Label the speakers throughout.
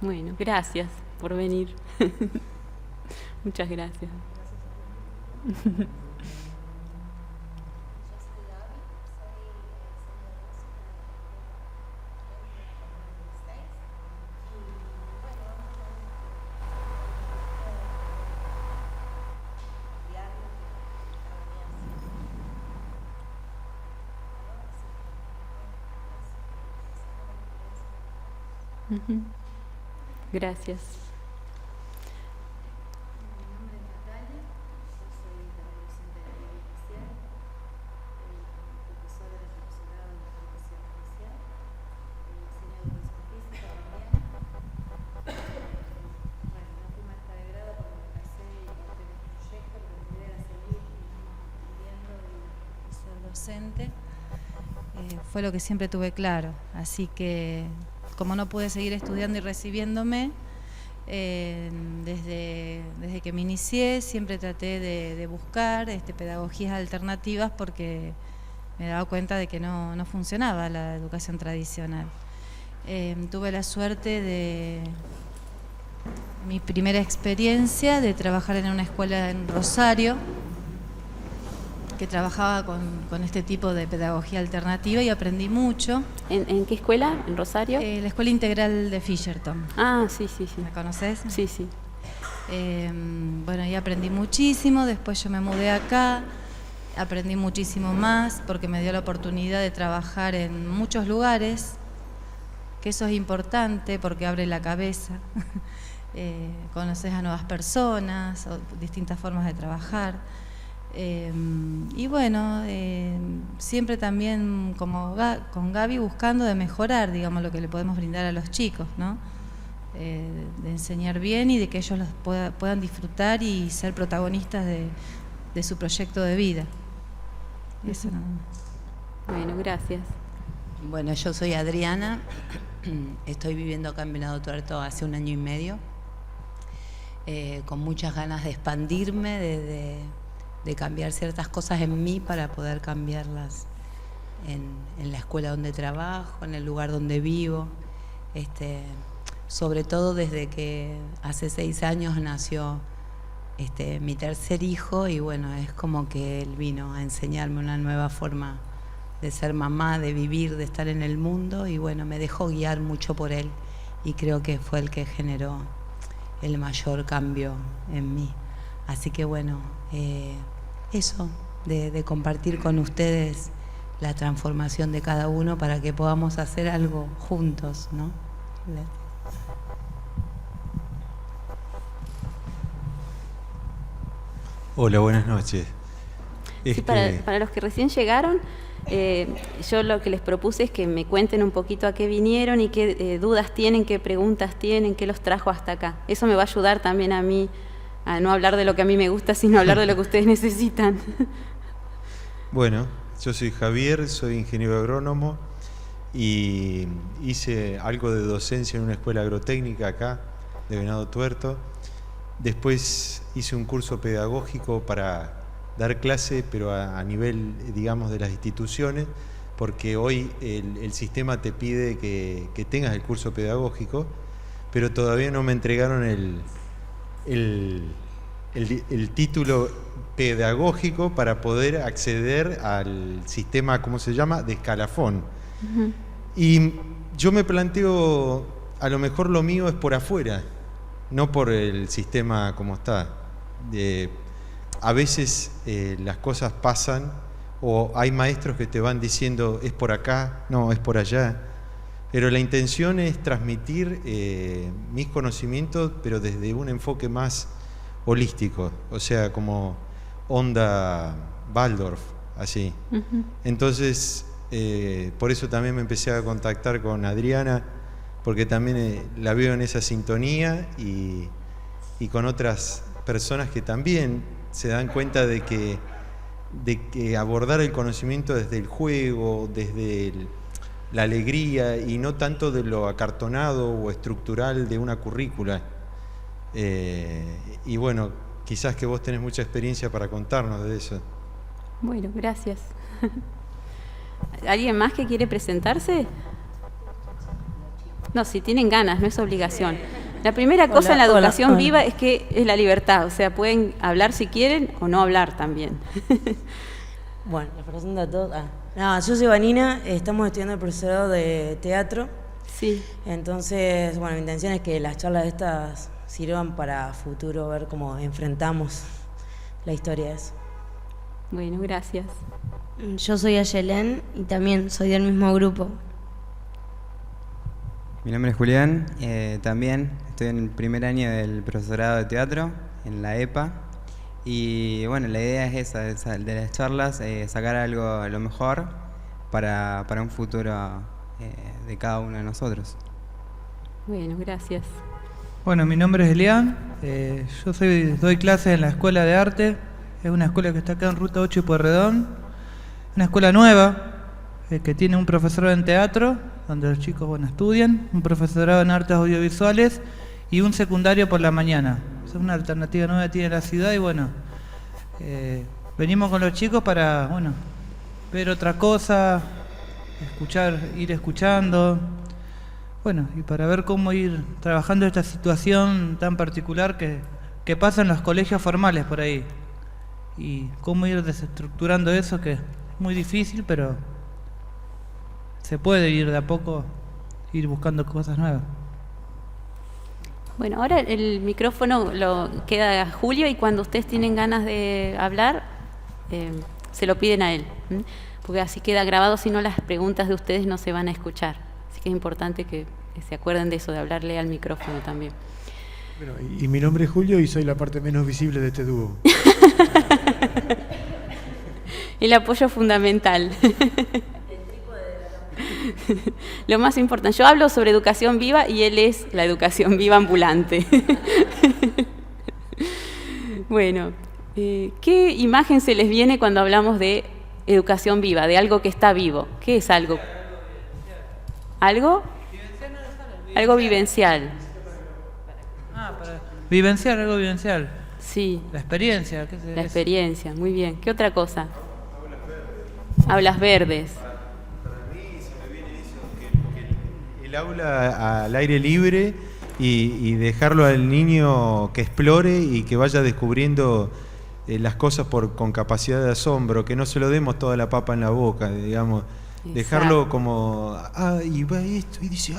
Speaker 1: Bueno, gracias por venir. Muchas gracias. Ujú. Gracias.
Speaker 2: Mi nombre es Natalia, yo soy de la Dirección de la Vida Inicial, profesora de profesorado en la Formación Inicial, diseño de educación física también. Bueno, no fui maestra de grado porque me casé y tengo un proyecto, pero mi idea era seguir, aprendiendo y ser docente. Fue lo que siempre tuve claro, así que como no pude seguir estudiando y recibiéndome, desde que me inicié siempre traté de buscar pedagogías alternativas porque me daba cuenta de que no funcionaba la educación tradicional. Tuve la suerte de mi primera experiencia de trabajar en una escuela en Rosario que trabajaba con este tipo de pedagogía alternativa y aprendí mucho.
Speaker 1: ¿En qué escuela? ¿En Rosario?
Speaker 2: La Escuela Integral de Fisherton.
Speaker 1: Ah, sí, sí, sí.
Speaker 2: ¿La conoces?
Speaker 1: Sí, sí.
Speaker 2: Bueno, ahí aprendí muchísimo, después yo me mudé acá, aprendí muchísimo más porque me dio la oportunidad de trabajar en muchos lugares, que eso es importante porque abre la cabeza, conoces a nuevas personas, o distintas formas de trabajar. Y bueno, siempre también como con Gaby buscando de mejorar, digamos, lo que le podemos brindar a los chicos, ¿no? De enseñar bien y de que ellos los puedan disfrutar y ser protagonistas de su proyecto de vida. Eso nada más.
Speaker 1: Bueno, gracias.
Speaker 3: Bueno, yo soy Adriana, estoy viviendo acá en Venado Tuerto hace 1 año y medio, con muchas ganas de expandirme, de cambiar ciertas cosas en mí para poder cambiarlas en la escuela donde trabajo, en el lugar donde vivo. Sobre todo desde que hace 6 años nació mi tercer hijo y bueno, es como que él vino a enseñarme una nueva forma de ser mamá, de vivir, de estar en el mundo y bueno, me dejó guiar mucho por él y creo que fue el que generó el mayor cambio en mí. Así que bueno, eso, de compartir con ustedes la transformación de cada uno para que podamos hacer algo juntos, ¿no?
Speaker 4: Hola, buenas noches.
Speaker 1: Sí, para los que recién llegaron, yo lo que les propuse es que me cuenten un poquito a qué vinieron y qué dudas tienen, qué preguntas tienen, qué los trajo hasta acá. Eso me va a ayudar también a mí a no hablar de lo que a mí me gusta, sino hablar de lo que ustedes necesitan.
Speaker 4: Bueno, yo soy Javier, soy ingeniero agrónomo y hice algo de docencia en una escuela agrotécnica acá, de Venado Tuerto. Después hice un curso pedagógico para dar clase, pero a nivel, digamos, de las instituciones, porque hoy el sistema te pide que tengas el curso pedagógico, pero todavía no me entregaron el título pedagógico para poder acceder al sistema, ¿cómo se llama?, de escalafón. Uh-huh. Y yo me planteo, a lo mejor lo mío es por afuera, no por el sistema como está. A veces las cosas pasan o hay maestros que te van diciendo es por acá, no, es por allá. Pero la intención es transmitir mis conocimientos, pero desde un enfoque más holístico, o sea, como onda Waldorf, así. Uh-huh. Entonces, por eso también me empecé a contactar con Adriana, porque también la veo en esa sintonía y con otras personas que también se dan cuenta de que abordar el conocimiento desde el juego, desde la alegría y no tanto de lo acartonado o estructural de una currícula. Y bueno, quizás que vos tenés mucha experiencia para contarnos de eso.
Speaker 1: Bueno, gracias. ¿Alguien más que quiere presentarse? No, si tienen ganas, no es obligación. La primera cosa en la educación viva es que es la libertad, o sea, pueden hablar si quieren o no hablar también.
Speaker 5: Bueno, les presento a todos. No, yo soy Vanina, estamos estudiando el profesorado de teatro.
Speaker 1: Sí.
Speaker 5: Entonces, bueno, mi intención es que las charlas estas sirvan para futuro, ver cómo enfrentamos la historia de eso.
Speaker 1: Bueno, gracias.
Speaker 6: Yo soy Ayelén y también soy del mismo grupo.
Speaker 7: Mi nombre es Julián, también estoy en el primer año del profesorado de teatro en la EPA y bueno, la idea es esa de las charlas, sacar algo a lo mejor para un futuro de cada uno de nosotros.
Speaker 1: Bueno, gracias.
Speaker 8: Bueno, mi nombre es Elian, yo doy clases en la Escuela de Arte, es una escuela que está acá en Ruta 8 y Pueyrredón, una escuela nueva que tiene un profesorado en teatro, donde los chicos estudian, un profesorado en artes audiovisuales y un secundario por la mañana. Es una alternativa nueva que tiene la ciudad y bueno, venimos con los chicos para ver otra cosa, ir escuchando, bueno, y para ver cómo ir trabajando esta situación tan particular que pasa en los colegios formales por ahí y cómo ir desestructurando eso, que es muy difícil, pero se puede ir de a poco, ir buscando cosas nuevas.
Speaker 1: Bueno, ahora el micrófono lo queda a Julio y cuando ustedes tienen ganas de hablar, se lo piden a él, porque así queda grabado, si no las preguntas de ustedes no se van a escuchar. Así que es importante que se acuerden de eso, de hablarle al micrófono también.
Speaker 9: Bueno, y mi nombre es Julio y soy la parte menos visible de este dúo.
Speaker 1: El apoyo fundamental. Lo más importante, yo hablo sobre educación viva y él es la educación viva ambulante. Bueno, ¿qué imagen se les viene cuando hablamos de educación viva, de algo que está vivo? ¿Qué es algo? ¿Algo? Algo vivencial.
Speaker 8: Vivenciar, algo vivencial.
Speaker 1: Sí.
Speaker 8: La experiencia.
Speaker 1: La experiencia, muy bien. ¿Qué otra cosa? Aulas verdes.
Speaker 4: El aula al aire libre y dejarlo al niño que explore y que vaya descubriendo las cosas con capacidad de asombro, que no se lo demos toda la papa en la boca, digamos. Exacto. Dejarlo como, y va esto, y dice,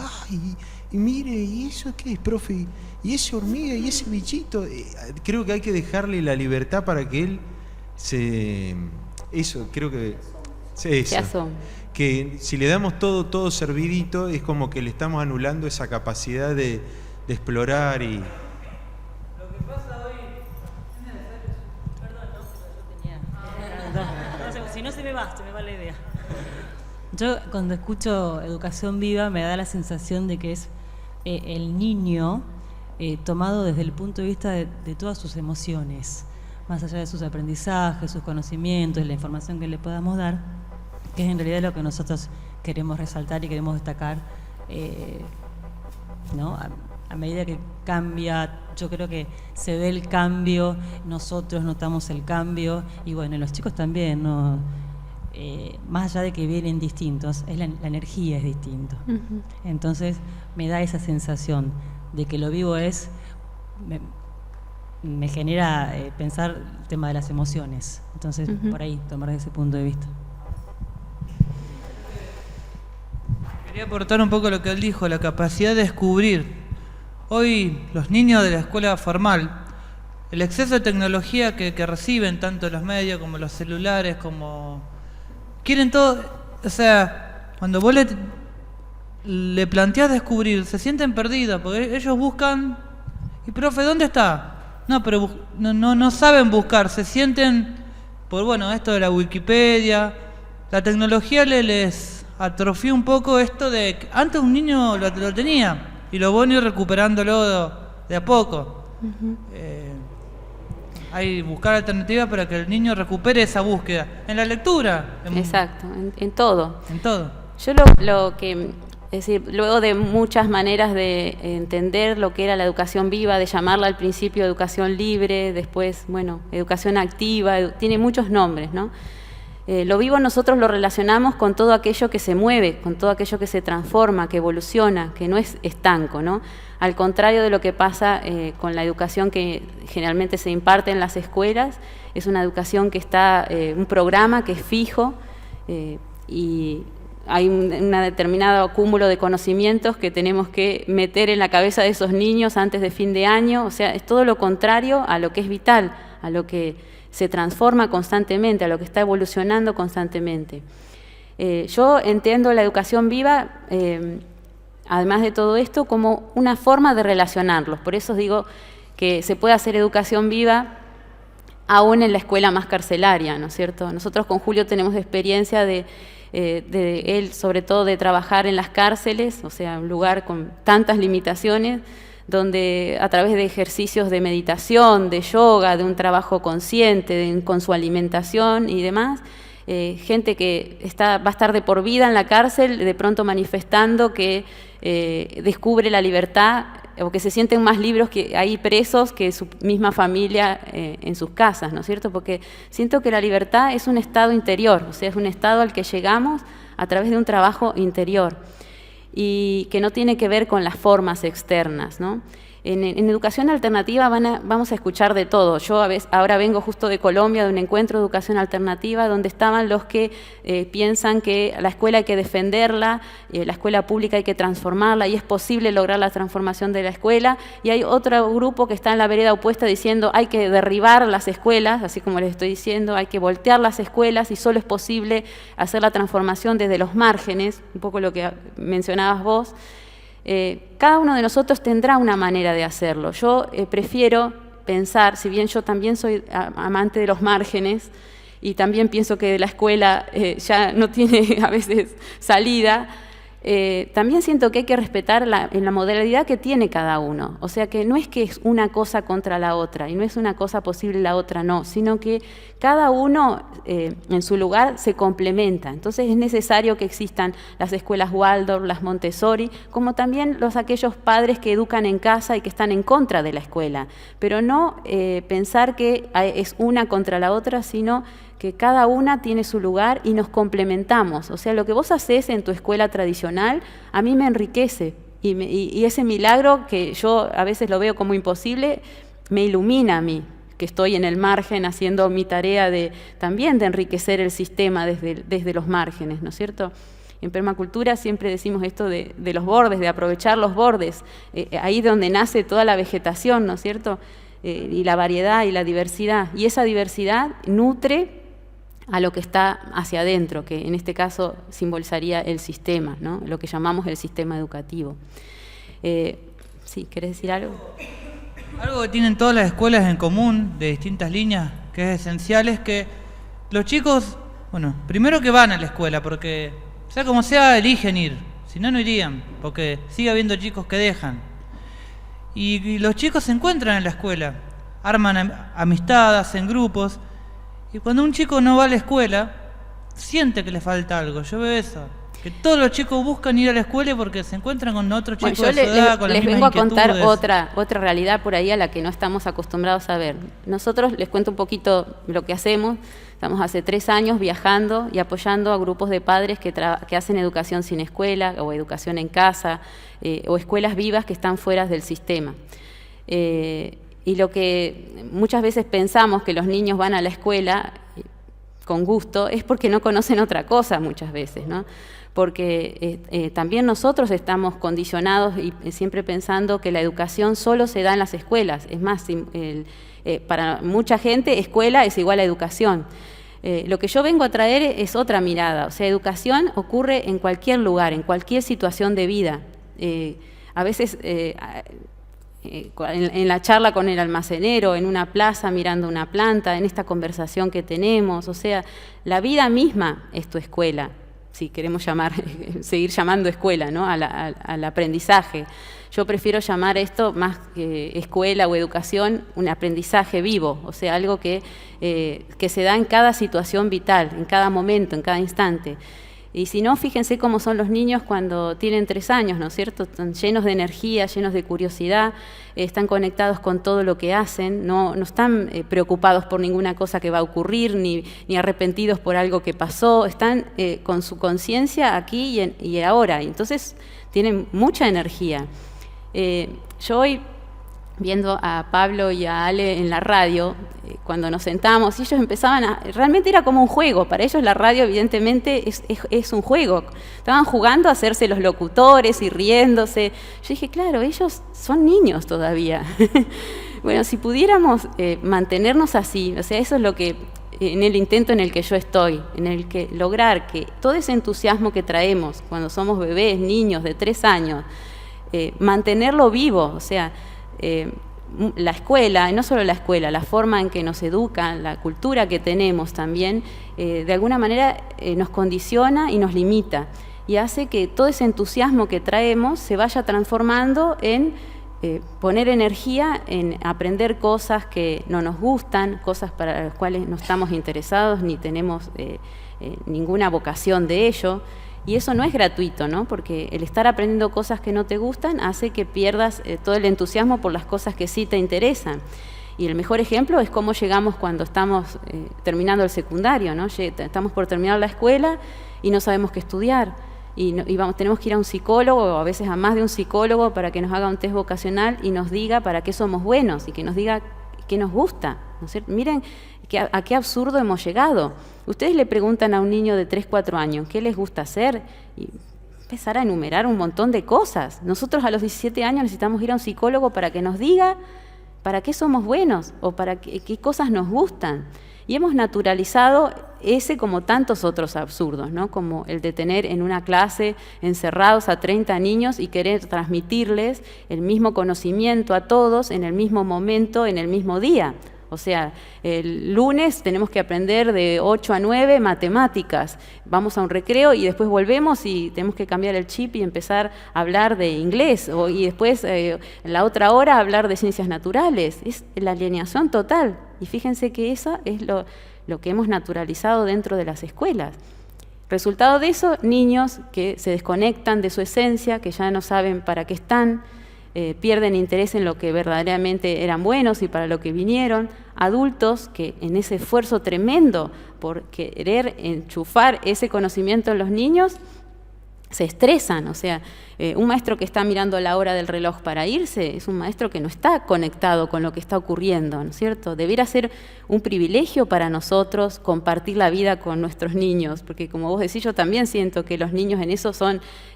Speaker 4: y mire, ¿y eso qué es, profe? ¿Y esa hormiga y ese bichito? Creo que hay que dejarle la libertad para que él se asombre. Que si le damos todo servidito, es como que le estamos anulando esa capacidad de explorar y...
Speaker 10: Lo que pasa hoy es necesario... Perdón, no, si no se me va la idea. Yo cuando escucho educación viva me da la sensación de que es el niño tomado desde el punto de vista de todas sus emociones, más allá de sus aprendizajes, sus conocimientos, la información que le podamos dar, que es en realidad lo que nosotros queremos resaltar y queremos destacar, ¿no? A medida que cambia, yo creo que se ve el cambio, nosotros notamos el cambio, y bueno, los chicos también, ¿no? Más allá de que vienen distintos, la energía es distinta. Entonces me da esa sensación de que lo vivo me genera pensar el tema de las emociones. Entonces, por ahí, tomar desde ese punto de vista.
Speaker 8: Quería aportar un poco lo que él dijo, la capacidad de descubrir. Hoy los niños de la escuela formal, el exceso de tecnología que reciben, tanto los medios como los celulares, como... quieren todo, o sea, cuando vos le planteás descubrir, se sienten perdidos, porque ellos buscan, y profe, ¿dónde está? No, pero no saben buscar, se sienten, por esto de la Wikipedia, la tecnología les atrofió un poco esto de que antes un niño lo tenía y lo bueno ir recuperándolo de a poco. Hay buscar alternativas para que el niño recupere esa búsqueda en la lectura.
Speaker 1: Exacto, en todo.
Speaker 8: En todo.
Speaker 1: Yo lo que, es decir, luego de muchas maneras de entender lo que era la educación viva, de llamarla al principio educación libre, después, educación activa, tiene muchos nombres, ¿no? Lo vivo nosotros lo relacionamos con todo aquello que se mueve, con todo aquello que se transforma, que evoluciona, que no es estanco, ¿no? Al contrario de lo que pasa con la educación que generalmente se imparte en las escuelas, es una educación que está, un programa que es fijo y hay un determinado cúmulo de conocimientos que tenemos que meter en la cabeza de esos niños antes de fin de año, o sea, es todo lo contrario a lo que es vital, a lo que se transforma constantemente, a lo que está evolucionando constantemente. Yo entiendo la educación viva, además de todo esto, como una forma de relacionarlos. Por eso digo que se puede hacer educación viva aún en la escuela más carcelaria, ¿no es cierto? Nosotros con Julio tenemos experiencia de él, sobre todo de trabajar en las cárceles, o sea, un lugar con tantas limitaciones, donde a través de ejercicios de meditación, de yoga, de un trabajo consciente, con su alimentación y demás, gente que va a estar de por vida en la cárcel, de pronto manifestando que descubre la libertad o que se sienten más libres que ahí presos que su misma familia en sus casas, ¿no es cierto? Porque siento que la libertad es un estado interior, o sea, es un estado al que llegamos a través de un trabajo interior y que no tiene que ver con las formas externas, ¿no? En educación alternativa vamos a escuchar de todo. Yo ahora vengo justo de Colombia, de un encuentro de educación alternativa, donde estaban los que piensan que la escuela hay que defenderla, la escuela pública hay que transformarla y es posible lograr la transformación de la escuela. Y hay otro grupo que está en la vereda opuesta diciendo hay que derribar las escuelas, así como les estoy diciendo, hay que voltear las escuelas y solo es posible hacer la transformación desde los márgenes, un poco lo que mencionabas vos. Cada uno de nosotros tendrá una manera de hacerlo. Yo prefiero pensar, si bien yo también soy amante de los márgenes y también pienso que la escuela ya no tiene a veces salida, también siento que hay que respetar en la modalidad que tiene cada uno. O sea que no es que es una cosa contra la otra y no es una cosa posible la otra no, sino que cada uno en su lugar se complementa. Entonces es necesario que existan las escuelas Waldorf, las Montessori, como también aquellos padres que educan en casa y que están en contra de la escuela. Pero no pensar que es una contra la otra, sino que cada una tiene su lugar y nos complementamos. O sea, lo que vos hacés en tu escuela tradicional, a mí me enriquece. Y ese milagro, que yo a veces lo veo como imposible, me ilumina a mí, que estoy en el margen haciendo mi tarea también de enriquecer el sistema desde los márgenes, ¿no es cierto? En permacultura siempre decimos esto de los bordes, de aprovechar los bordes, ahí donde nace toda la vegetación, ¿no es cierto? Y la variedad y la diversidad. Y esa diversidad nutre a lo que está hacia adentro, que en este caso simbolizaría el sistema, ¿no? Lo que llamamos el sistema educativo. ¿Sí? ¿Querés decir algo?
Speaker 8: Algo que tienen todas las escuelas en común, de distintas líneas, que es esencial, es que los chicos, bueno, primero que van a la escuela, porque sea como sea, eligen ir, si no, no irían, porque sigue habiendo chicos que dejan. Y los chicos se encuentran en la escuela, arman amistades, hacen grupos, y cuando un chico no va a la escuela, siente que le falta algo. Yo veo eso, que todos los chicos buscan ir a la escuela porque se encuentran con otros chicos de su edad, con las mismas inquietudes. Les vengo a
Speaker 1: contar otra realidad por ahí a la que no estamos acostumbrados a ver. Nosotros, les cuento un poquito lo que hacemos. Estamos hace 3 años viajando y apoyando a grupos de padres que hacen educación sin escuela o educación en casa o escuelas vivas que están fuera del sistema. Y lo que muchas veces pensamos que los niños van a la escuela con gusto es porque no conocen otra cosa muchas veces, ¿no? Porque también nosotros estamos condicionados y siempre pensando que la educación solo se da en las escuelas. Es más, para mucha gente escuela es igual a educación. Lo que yo vengo a traer es otra mirada. O sea, educación ocurre en cualquier lugar, en cualquier situación de vida. A veces en la charla con el almacenero, en una plaza mirando una planta, en esta conversación que tenemos, o sea, la vida misma es tu escuela, si queremos seguir llamando escuela, ¿no? al aprendizaje. Yo prefiero llamar esto más que escuela o educación, un aprendizaje vivo, o sea, algo que se da en cada situación vital, en cada momento, en cada instante. Y si no, fíjense cómo son los niños cuando tienen 3 años, ¿no es cierto? Están llenos de energía, llenos de curiosidad, están conectados con todo lo que hacen, no están preocupados por ninguna cosa que va a ocurrir, ni arrepentidos por algo que pasó, están con su conciencia aquí y ahora, y entonces tienen mucha energía. Yo hoy, viendo a Pablo y a Ale en la radio, cuando nos sentamos, y ellos empezaban realmente era como un juego, para ellos la radio evidentemente es un juego, estaban jugando a hacerse los locutores y riéndose. Yo dije, claro, ellos son niños todavía. Bueno, si pudiéramos mantenernos así, o sea, eso es lo que, en el intento en el que yo estoy, en el que lograr que todo ese entusiasmo que traemos cuando somos bebés, niños de 3 años, mantenerlo vivo, o sea, la escuela, y no solo la escuela, la forma en que nos educan, la cultura que tenemos también, de alguna manera nos condiciona y nos limita y hace que todo ese entusiasmo que traemos se vaya transformando en poner energía en aprender cosas que no nos gustan, cosas para las cuales no estamos interesados ni tenemos ninguna vocación de ello. Y eso no es gratuito, ¿no? Porque el estar aprendiendo cosas que no te gustan hace que pierdas todo el entusiasmo por las cosas que sí te interesan. Y el mejor ejemplo es cómo llegamos cuando estamos terminando el secundario, ¿no? Estamos por terminar la escuela y no sabemos qué estudiar. Y tenemos que ir a un psicólogo, o a veces a más de un psicólogo, para que nos haga un test vocacional y nos diga para qué somos buenos y que nos diga qué nos gusta, ¿no es cierto? Miren a qué absurdo hemos llegado. Ustedes le preguntan a un niño de 3, 4 años qué les gusta hacer y empezar a enumerar un montón de cosas. Nosotros a los 17 años necesitamos ir a un psicólogo para que nos diga para qué somos buenos o para qué cosas nos gustan. Y hemos naturalizado ese como tantos otros absurdos, ¿no? Como el de tener en una clase encerrados a 30 niños y querer transmitirles el mismo conocimiento a todos en el mismo momento, en el mismo día. O sea, el lunes tenemos que aprender de 8 a 9 matemáticas, vamos a un recreo y después volvemos y tenemos que cambiar el chip y empezar a hablar de inglés, y después en la otra hora hablar de ciencias naturales. Es la alienación total. Y fíjense que eso es lo que hemos naturalizado dentro de las escuelas. Resultado de eso, niños que se desconectan de su esencia, que ya no saben para qué están, pierden interés en lo que verdaderamente eran buenos y para lo que vinieron, adultos que en ese esfuerzo tremendo por querer enchufar ese conocimiento en los niños, se estresan. O sea, un maestro que está mirando la hora del reloj para irse es un maestro que no está conectado con lo que está ocurriendo, ¿no es cierto? Debiera ser un privilegio para nosotros compartir la vida con nuestros niños, porque como vos decís, yo también siento que los niños en eso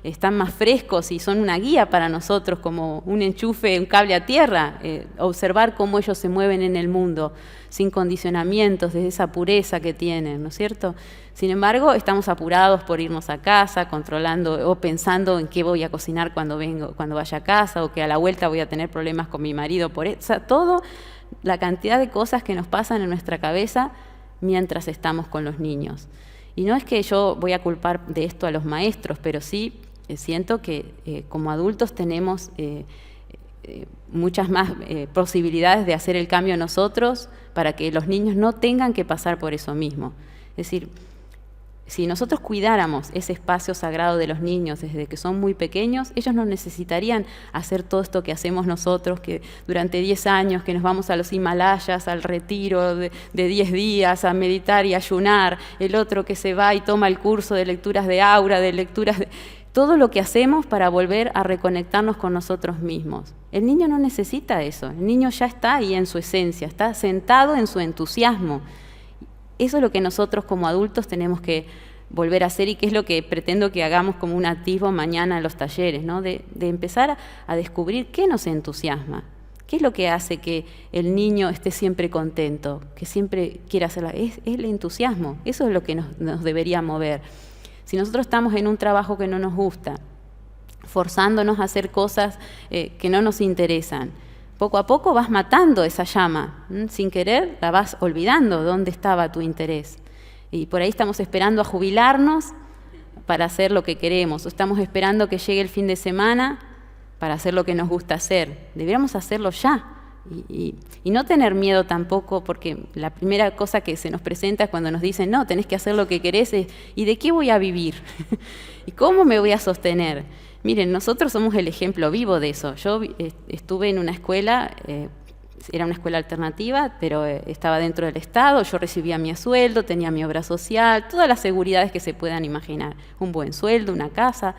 Speaker 1: están más frescos y son una guía para nosotros, como un enchufe, un cable a tierra, observar cómo ellos se mueven en el mundo, sin condicionamientos, desde esa pureza que tienen, ¿no es cierto? Sin embargo, estamos apurados por irnos a casa, controlando o pensando en qué voy a cocinar cuando vaya a casa, o que a la vuelta voy a tener problemas con mi marido por eso. O sea, todo la cantidad de cosas que nos pasan en nuestra cabeza mientras estamos con los niños. Y no es que yo voy a culpar de esto a los maestros, pero sí siento que como adultos tenemos muchas más posibilidades de hacer el cambio nosotros para que los niños no tengan que pasar por eso mismo. Es decir, si nosotros cuidáramos ese espacio sagrado de los niños desde que son muy pequeños, ellos no necesitarían hacer todo esto que hacemos nosotros, que durante 10 años, que nos vamos a los Himalayas, al retiro de 10 días, a meditar y ayunar, el otro que se va y toma el curso de lecturas de aura, de lecturas de... Todo lo que hacemos para volver a reconectarnos con nosotros mismos. El niño no necesita eso, el niño ya está ahí en su esencia, está sentado en su entusiasmo. Eso es lo que nosotros como adultos tenemos que volver a hacer y que es lo que pretendo que hagamos como un atisbo mañana en los talleres, ¿no? De empezar a descubrir qué nos entusiasma, qué es lo que hace que el niño esté siempre contento, que siempre quiera hacerlo. Es el entusiasmo, eso es lo que nos debería mover. Si nosotros estamos en un trabajo que no nos gusta, forzándonos a hacer cosas que no nos interesan, poco a poco vas matando esa llama, sin querer la vas olvidando dónde estaba tu interés. Y por ahí estamos esperando a jubilarnos para hacer lo que queremos, o estamos esperando que llegue el fin de semana para hacer lo que nos gusta hacer. Deberíamos hacerlo ya Y no tener miedo tampoco, porque la primera cosa que se nos presenta es cuando nos dicen, no, tenés que hacer lo que querés, ¿y de qué voy a vivir? ¿Y cómo me voy a sostener? Miren, nosotros somos el ejemplo vivo de eso. Yo estuve en una escuela, era una escuela alternativa, pero estaba dentro del Estado, yo recibía mi sueldo, tenía mi obra social, todas las seguridades que se puedan imaginar, un buen sueldo, una casa.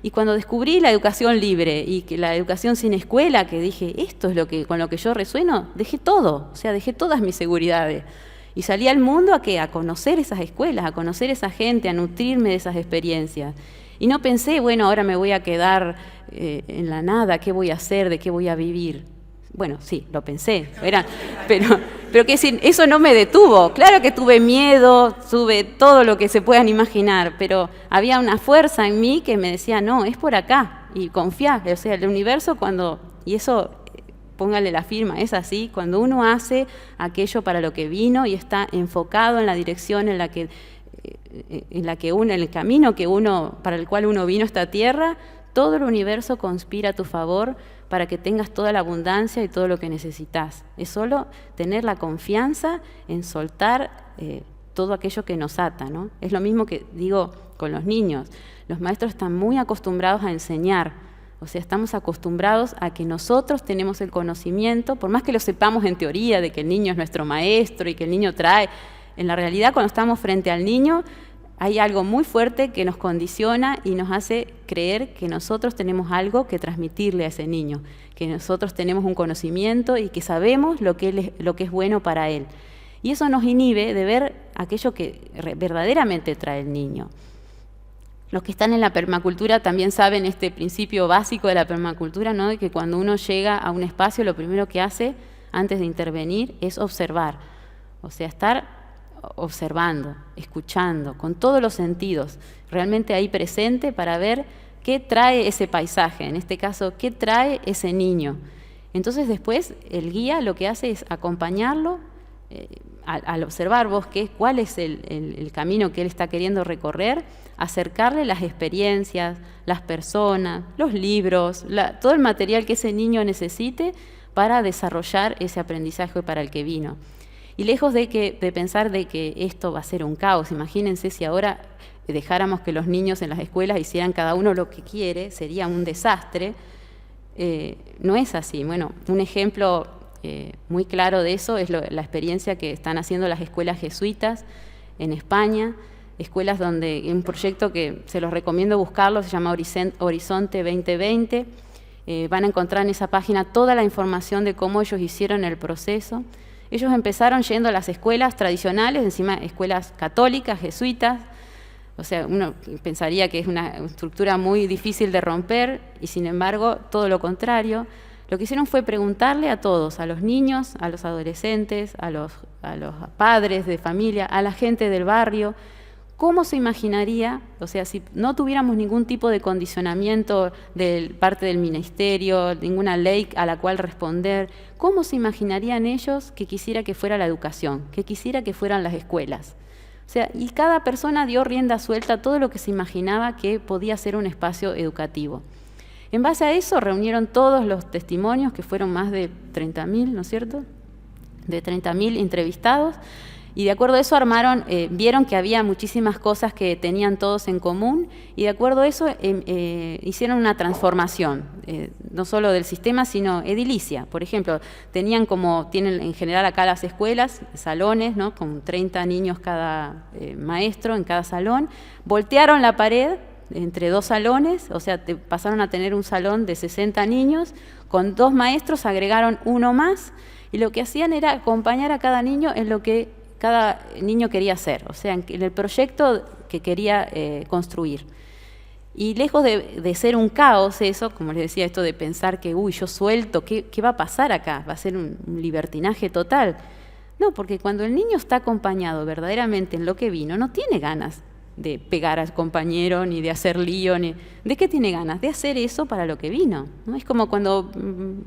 Speaker 1: Y cuando descubrí la educación libre y que la educación sin escuela, que dije, esto es con lo que yo resueno, dejé todo, o sea, dejé todas mis seguridades. Y salí al mundo a conocer esas escuelas, a conocer esa gente, a nutrirme de esas experiencias. Y no pensé, bueno, ahora me voy a quedar en la nada, ¿qué voy a hacer? ¿De qué voy a vivir? Bueno, sí, lo pensé, pero qué decir, eso no me detuvo. Claro que tuve miedo, tuve todo lo que se puedan imaginar, pero había una fuerza en mí que me decía, no, es por acá, y confiá. O sea, el universo y eso, póngale la firma, es así, cuando uno hace aquello para lo que vino y está enfocado en la dirección en el camino para el cual uno vino a esta tierra, todo el universo conspira a tu favor para que tengas toda la abundancia y todo lo que necesitas. Es solo tener la confianza en soltar todo aquello que nos ata, ¿no? Es lo mismo que digo con los niños. Los maestros están muy acostumbrados a enseñar, o sea, estamos acostumbrados a que nosotros tenemos el conocimiento, por más que lo sepamos en teoría, de que el niño es nuestro maestro y que el niño trae, en la realidad cuando estamos frente al niño, hay algo muy fuerte que nos condiciona y nos hace creer que nosotros tenemos algo que transmitirle a ese niño, que nosotros tenemos un conocimiento y que sabemos lo que es bueno para él. Y eso nos inhibe de ver aquello que verdaderamente trae el niño. Los que están en la permacultura también saben este principio básico de la permacultura, ¿no? De que cuando uno llega a un espacio, lo primero que hace antes de intervenir es observar, o sea, estar observando, escuchando, con todos los sentidos, realmente ahí presente para ver qué trae ese paisaje, en este caso, qué trae ese niño. Entonces después el guía lo que hace es acompañarlo al observar vos cuál es el camino que él está queriendo recorrer, acercarle las experiencias, las personas, los libros, todo el material que ese niño necesite para desarrollar ese aprendizaje para el que vino. Y lejos de pensar de que esto va a ser un caos, imagínense si ahora dejáramos que los niños en las escuelas hicieran cada uno lo que quiere, sería un desastre. No es así. Bueno, un ejemplo muy claro de eso es la experiencia que están haciendo las escuelas jesuitas en España, escuelas donde un proyecto que se los recomiendo buscarlo, se llama Horizonte 2020. Van a encontrar en esa página toda la información de cómo ellos hicieron el proceso. Ellos empezaron yendo a las escuelas tradicionales, encima escuelas católicas, jesuitas, o sea, uno pensaría que es una estructura muy difícil de romper y sin embargo todo lo contrario. Lo que hicieron fue preguntarle a todos, a los niños, a los adolescentes, a los padres de familia, a la gente del barrio, ¿cómo se imaginaría, o sea, si no tuviéramos ningún tipo de condicionamiento de parte del ministerio, ninguna ley a la cual responder, cómo se imaginarían ellos que quisiera que fuera la educación, que quisiera que fueran las escuelas? O sea, y cada persona dio rienda suelta a todo lo que se imaginaba que podía ser un espacio educativo. En base a eso reunieron todos los testimonios, que fueron más de 30.000, ¿no es cierto?, de 30.000 entrevistados, y de acuerdo a eso vieron que había muchísimas cosas que tenían todos en común, y de acuerdo a eso hicieron una transformación, no solo del sistema, sino edilicia. Por ejemplo, tienen en general acá las escuelas, salones, ¿no?, con 30 niños cada maestro en cada salón, voltearon la pared entre dos salones, o sea, pasaron a tener un salón de 60 niños, con 2 maestros agregaron uno más, y lo que hacían era acompañar a cada niño en lo que cada niño quería hacer, o sea, en el proyecto que quería construir. Y lejos de ser un caos eso, como les decía, esto de pensar que, yo suelto, ¿qué va a pasar acá? ¿Va a ser un libertinaje total? No, porque cuando el niño está acompañado verdaderamente en lo que vino, no tiene ganas de pegar al compañero, ni de hacer lío, ¿de qué tiene ganas? De hacer eso para lo que vino, ¿no? Es como cuando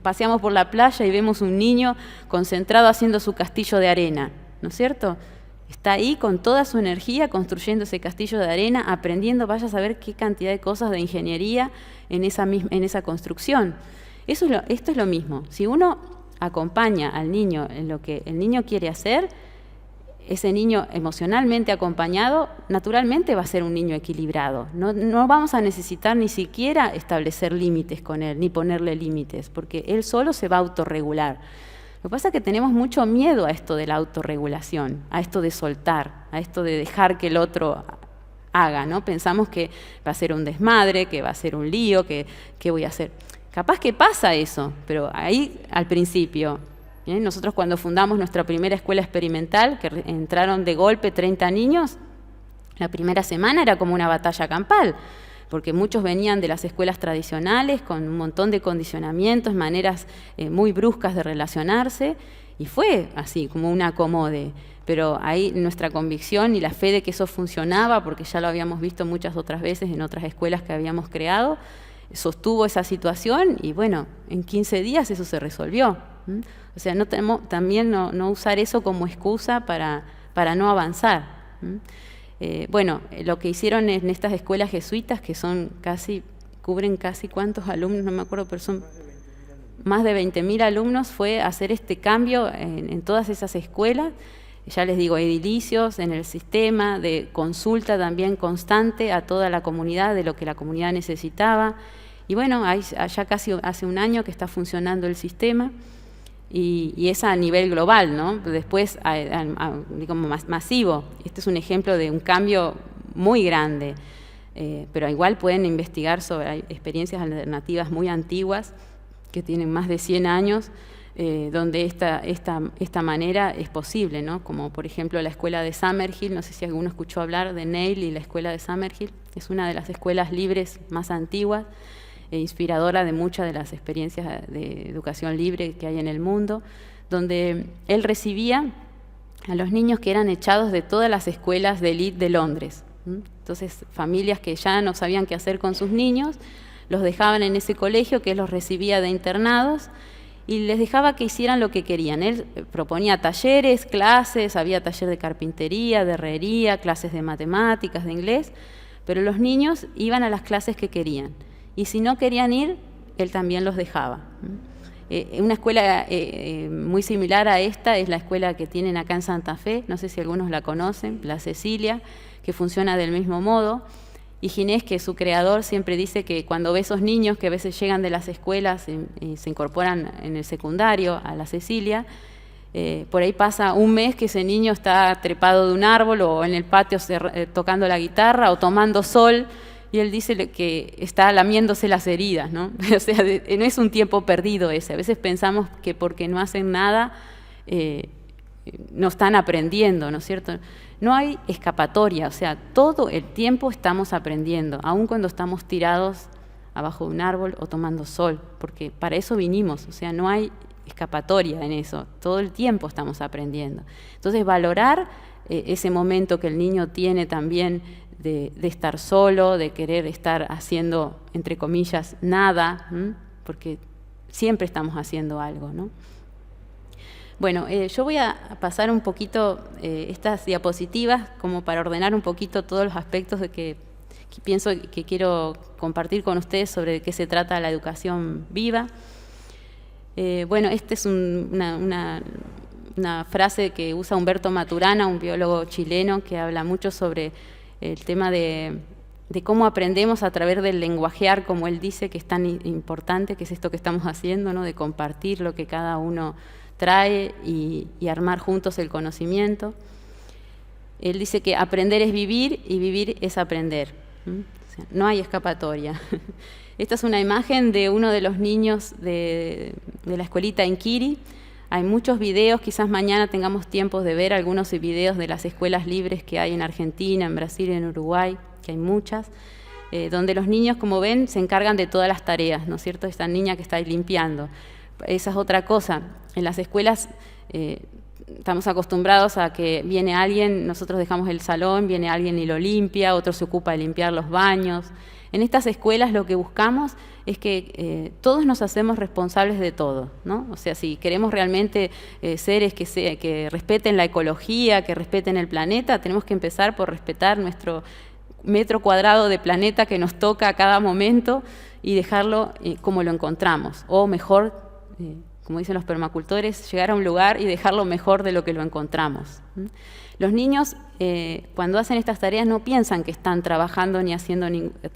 Speaker 1: paseamos por la playa y vemos un niño concentrado haciendo su castillo de arena, ¿no es cierto? Está ahí con toda su energía construyendo ese castillo de arena, aprendiendo, vaya a saber qué cantidad de cosas de ingeniería en esa construcción. Esto es lo mismo. Si uno acompaña al niño en lo que el niño quiere hacer, ese niño emocionalmente acompañado, naturalmente va a ser un niño equilibrado. No vamos a necesitar ni siquiera establecer límites con él, ni ponerle límites, porque él solo se va a autorregular. Lo que pasa es que tenemos mucho miedo a esto de la autorregulación, a esto de soltar, a esto de dejar que el otro haga, ¿no? Pensamos que va a ser un desmadre, que va a ser un lío, que voy a hacer. Capaz que pasa eso, pero ahí al principio. Nosotros cuando fundamos nuestra primera escuela experimental, que entraron de golpe 30 niños, la primera semana era como una batalla campal, porque muchos venían de las escuelas tradicionales con un montón de condicionamientos, maneras muy bruscas de relacionarse, y fue así, como un acomode. Pero ahí nuestra convicción y la fe de que eso funcionaba, porque ya lo habíamos visto muchas otras veces en otras escuelas que habíamos creado, sostuvo esa situación y bueno, en 15 días eso se resolvió. O sea, también no usar eso como excusa para no avanzar. Bueno, lo que hicieron en estas escuelas jesuitas, que cubren casi cuántos alumnos, no me acuerdo, pero son más de 20.000 alumnos, fue hacer este cambio en todas esas escuelas. Ya les digo, edilicios en el sistema, de consulta también constante a toda la comunidad de lo que la comunidad necesitaba. Y bueno, ya casi hace un año que está funcionando el sistema. Y es a nivel global, ¿no? Después, digamos, masivo. Este es un ejemplo de un cambio muy grande, pero igual pueden investigar sobre experiencias alternativas muy antiguas, que tienen más de 100 años, donde esta manera es posible, ¿no? Como por ejemplo la escuela de Summerhill, no sé si alguno escuchó hablar de Neil y la escuela de Summerhill, es una de las escuelas libres más antiguas, inspiradora de muchas de las experiencias de educación libre que hay en el mundo, donde él recibía a los niños que eran echados de todas las escuelas de élite de Londres. Entonces, familias que ya no sabían qué hacer con sus niños, los dejaban en ese colegio que él los recibía de internados y les dejaba que hicieran lo que querían. Él proponía talleres, clases, había taller de carpintería, de herrería, clases de matemáticas, de inglés, pero los niños iban a las clases que querían. Y si no querían ir, él también los dejaba. Una escuela muy similar a esta es la escuela que tienen acá en Santa Fe, no sé si algunos la conocen, la Cecilia, que funciona del mismo modo. Y Ginés, que es su creador, siempre dice que cuando ve esos niños que a veces llegan de las escuelas y se incorporan en el secundario a la Cecilia, por ahí pasa un mes que ese niño está trepado de un árbol o en el patio tocando la guitarra o tomando sol, y él dice que está lamiéndose las heridas, ¿no? O sea, no es un tiempo perdido ese. A veces pensamos que porque no hacen nada no están aprendiendo, ¿no es cierto? No hay escapatoria, o sea, todo el tiempo estamos aprendiendo, aun cuando estamos tirados abajo de un árbol o tomando sol, porque para eso vinimos, o sea, no hay escapatoria en eso, todo el tiempo estamos aprendiendo. Entonces, valorar ese momento que el niño tiene también de estar solo, de querer estar haciendo, entre comillas, nada, porque siempre estamos haciendo algo, ¿no? Bueno, yo voy a pasar un poquito estas diapositivas como para ordenar un poquito todos los aspectos de que pienso que quiero compartir con ustedes sobre de qué se trata la educación viva. Bueno, esta es una frase que usa Humberto Maturana, un biólogo chileno, que habla mucho sobre el tema de cómo aprendemos a través del lenguajear, como él dice, que es tan importante, que es esto que estamos haciendo, ¿no? De compartir lo que cada uno trae y armar juntos el conocimiento. Él dice que aprender es vivir y vivir es aprender. O sea, no hay escapatoria. Esta es una imagen de uno de los niños de la escuelita en Kiri. Hay muchos videos, quizás mañana tengamos tiempo de ver algunos videos de las escuelas libres que hay en Argentina, en Brasil y en Uruguay, que hay muchas, donde los niños, como ven, se encargan de todas las tareas, ¿no es cierto? Esta niña que está ahí limpiando. Esa es otra cosa. En las escuelas estamos acostumbrados a que viene alguien, nosotros dejamos el salón, viene alguien y lo limpia, otro se ocupa de limpiar los baños. En estas escuelas lo que buscamos es que todos nos hacemos responsables de todo, ¿no? O sea, si queremos realmente seres que respeten la ecología, que respeten el planeta, tenemos que empezar por respetar nuestro metro cuadrado de planeta que nos toca a cada momento y dejarlo como lo encontramos, o mejor, como dicen los permacultores, llegar a un lugar y dejarlo mejor de lo que lo encontramos. Los niños, cuando hacen estas tareas, no piensan que están trabajando ni haciendo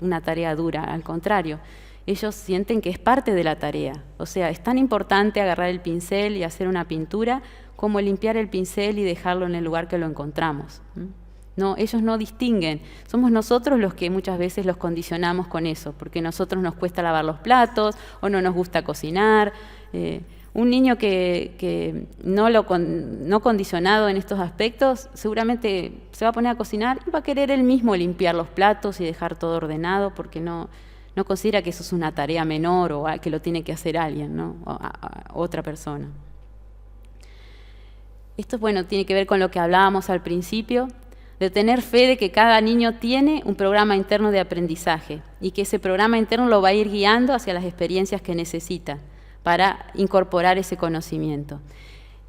Speaker 1: una tarea dura, al contrario. Ellos sienten que es parte de la tarea. O sea, es tan importante agarrar el pincel y hacer una pintura como limpiar el pincel y dejarlo en el lugar que lo encontramos. No, ellos no distinguen. Somos nosotros los que muchas veces los condicionamos con eso, porque a nosotros nos cuesta lavar los platos o no nos gusta cocinar. Un niño que no condicionado en estos aspectos seguramente se va a poner a cocinar y va a querer él mismo limpiar los platos y dejar todo ordenado porque no considera que eso es una tarea menor o que lo tiene que hacer alguien, ¿no? O otra persona. Esto, bueno, tiene que ver con lo que hablábamos al principio, de tener fe de que cada niño tiene un programa interno de aprendizaje y que ese programa interno lo va a ir guiando hacia las experiencias que necesita para incorporar ese conocimiento.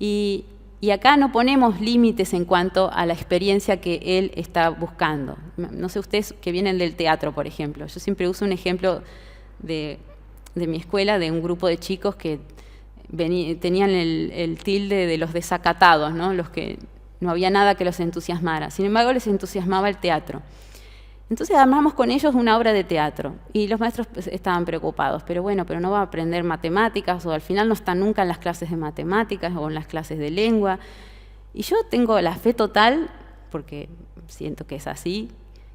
Speaker 1: Y acá no ponemos límites en cuanto a la experiencia que él está buscando. No sé, ustedes que vienen del teatro, por ejemplo. Yo siempre uso un ejemplo de mi escuela, de un grupo de chicos que tenían el tilde de los desacatados, ¿no? Los que no había nada que los entusiasmara. Sin embargo, les entusiasmaba el teatro. Entonces armamos con ellos una obra de teatro y los maestros estaban preocupados, pero no va a aprender matemáticas o al final no está nunca en las clases de matemáticas o en las clases de lengua. Y yo tengo la fe total, porque siento que es así,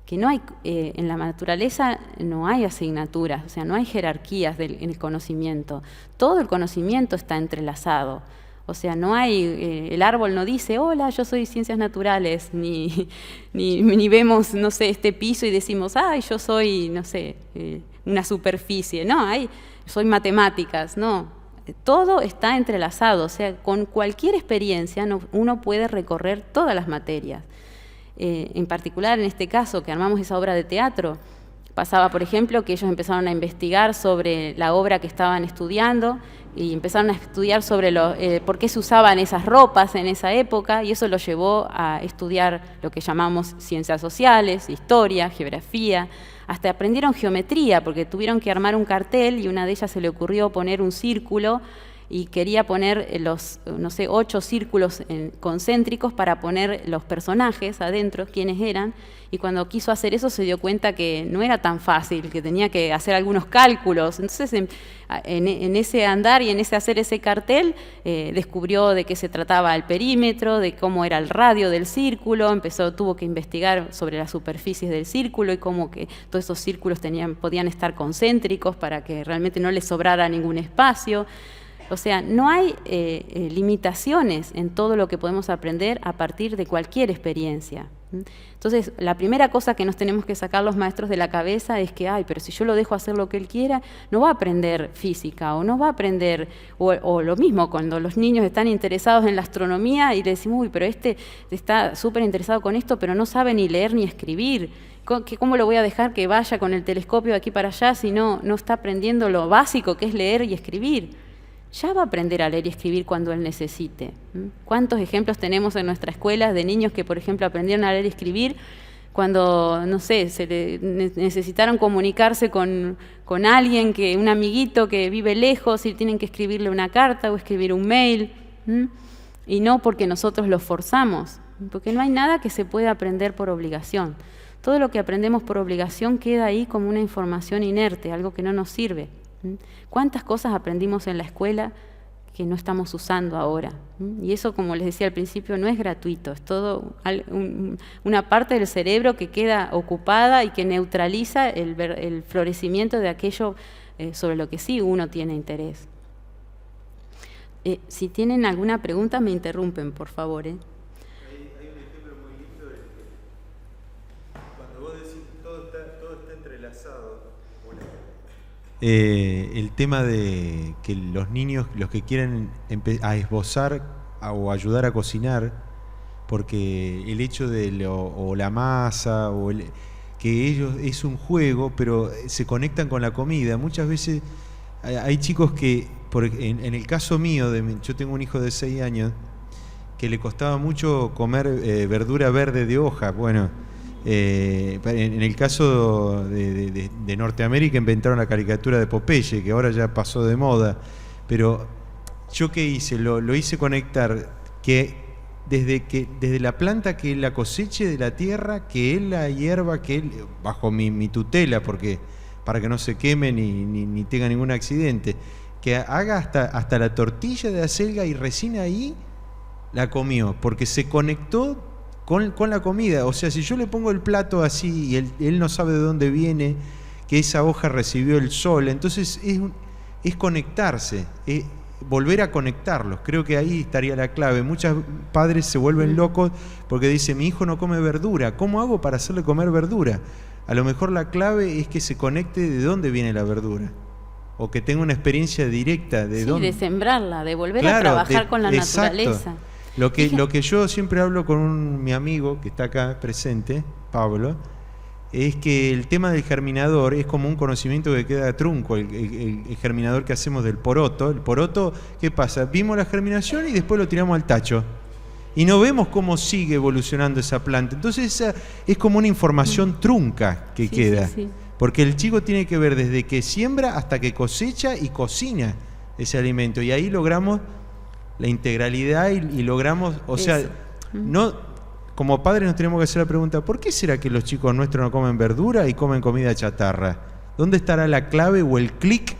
Speaker 1: que no hay, en la naturaleza no hay asignaturas, o sea, no hay jerarquías en el conocimiento. Todo el conocimiento está entrelazado. O sea, no hay, el árbol no dice, hola, yo soy ciencias naturales, ni vemos, no sé, este piso y decimos, ay, yo soy, no sé, una superficie. No, soy matemáticas, no. Todo está entrelazado, o sea, con cualquier experiencia uno puede recorrer todas las materias. En particular, en este caso, que armamos esa obra de teatro, pasaba, por ejemplo, que ellos empezaron a investigar sobre la obra que estaban estudiando y empezaron a estudiar sobre por qué se usaban esas ropas en esa época, y eso los llevó a estudiar lo que llamamos ciencias sociales, historia, geografía, hasta aprendieron geometría, porque tuvieron que armar un cartel y una de ellas se le ocurrió poner un círculo y quería poner 8 círculos concéntricos para poner los personajes adentro, quiénes eran, y cuando quiso hacer eso se dio cuenta que no era tan fácil, que tenía que hacer algunos cálculos. Entonces, en ese andar y en ese hacer ese cartel, descubrió de qué se trataba el perímetro, de cómo era el radio del círculo, tuvo que investigar sobre las superficies del círculo y cómo que todos esos círculos podían estar concéntricos para que realmente no les sobrara ningún espacio. O sea, no hay limitaciones en todo lo que podemos aprender a partir de cualquier experiencia. Entonces, la primera cosa que nos tenemos que sacar los maestros de la cabeza es que, pero si yo lo dejo hacer lo que él quiera, no va a aprender física o no va a aprender, o lo mismo cuando los niños están interesados en la astronomía y le decimos, pero este está súper interesado con esto, pero no sabe ni leer ni escribir. ¿Cómo lo voy a dejar que vaya con el telescopio de aquí para allá si no está aprendiendo lo básico que es leer y escribir? Ya va a aprender a leer y escribir cuando él necesite. ¿Cuántos ejemplos tenemos en nuestra escuela de niños que, por ejemplo, aprendieron a leer y escribir cuando, no sé, necesitaron comunicarse con alguien, un amiguito que vive lejos y tienen que escribirle una carta o escribir un mail? Y no porque nosotros los forzamos, porque no hay nada que se pueda aprender por obligación. Todo lo que aprendemos por obligación queda ahí como una información inerte, algo que no nos sirve. ¿Cuántas cosas aprendimos en la escuela que no estamos usando ahora? Y eso, como les decía al principio, no es gratuito, es todo una parte del cerebro que queda ocupada y que neutraliza el florecimiento de aquello sobre lo que sí uno tiene interés. Si tienen alguna pregunta, me interrumpen, por favor.
Speaker 4: Hay un ejemplo muy lindo de que cuando vos decís todo está entrelazado. El tema de que los niños, los que quieren a esbozar o ayudar a cocinar, porque el hecho de la masa que ellos es un juego, pero se conectan con la comida. Muchas veces hay chicos que, en el caso mío, yo tengo un hijo de 6 años que le costaba mucho comer verdura verde de hoja. Bueno, en el caso de Norteamérica inventaron la caricatura de Popeye, que ahora ya pasó de moda, pero ¿Yo qué hice? Lo hice conectar que desde la planta que él la coseche de la tierra, que él la hierba, que él, bajo mi tutela, porque para que no se queme ni tenga ningún accidente, que haga hasta la tortilla de acelga y recién ahí la comió, porque se conectó con la comida. O sea, si yo le pongo el plato así y él no sabe de dónde viene, que esa hoja recibió el sol, entonces es conectarse, volver a conectarlos. Creo que ahí estaría la clave. Muchos padres se vuelven locos porque dicen, mi hijo no come verdura, ¿cómo hago para hacerle comer verdura? A lo mejor la clave es que se conecte de dónde viene la verdura, o que tenga una experiencia directa de dónde.
Speaker 1: De sembrarla, de volver a trabajar con la naturaleza.
Speaker 4: Lo que yo siempre hablo con mi amigo que está acá presente, Pablo, es que el tema del germinador es como un conocimiento que queda trunco, el germinador que hacemos del poroto. El poroto, ¿qué pasa? Vimos la germinación y después lo tiramos al tacho. Y no vemos cómo sigue evolucionando esa planta. Entonces esa es como una información trunca que queda. Sí. Porque el chico tiene que ver desde que siembra hasta que cosecha y cocina ese alimento. Y ahí logramos la integralidad y logramos, o sea, no, como padres nos tenemos que hacer la pregunta, ¿por qué será que los chicos nuestros no comen verdura y comen comida chatarra? ¿Dónde estará la clave o el clic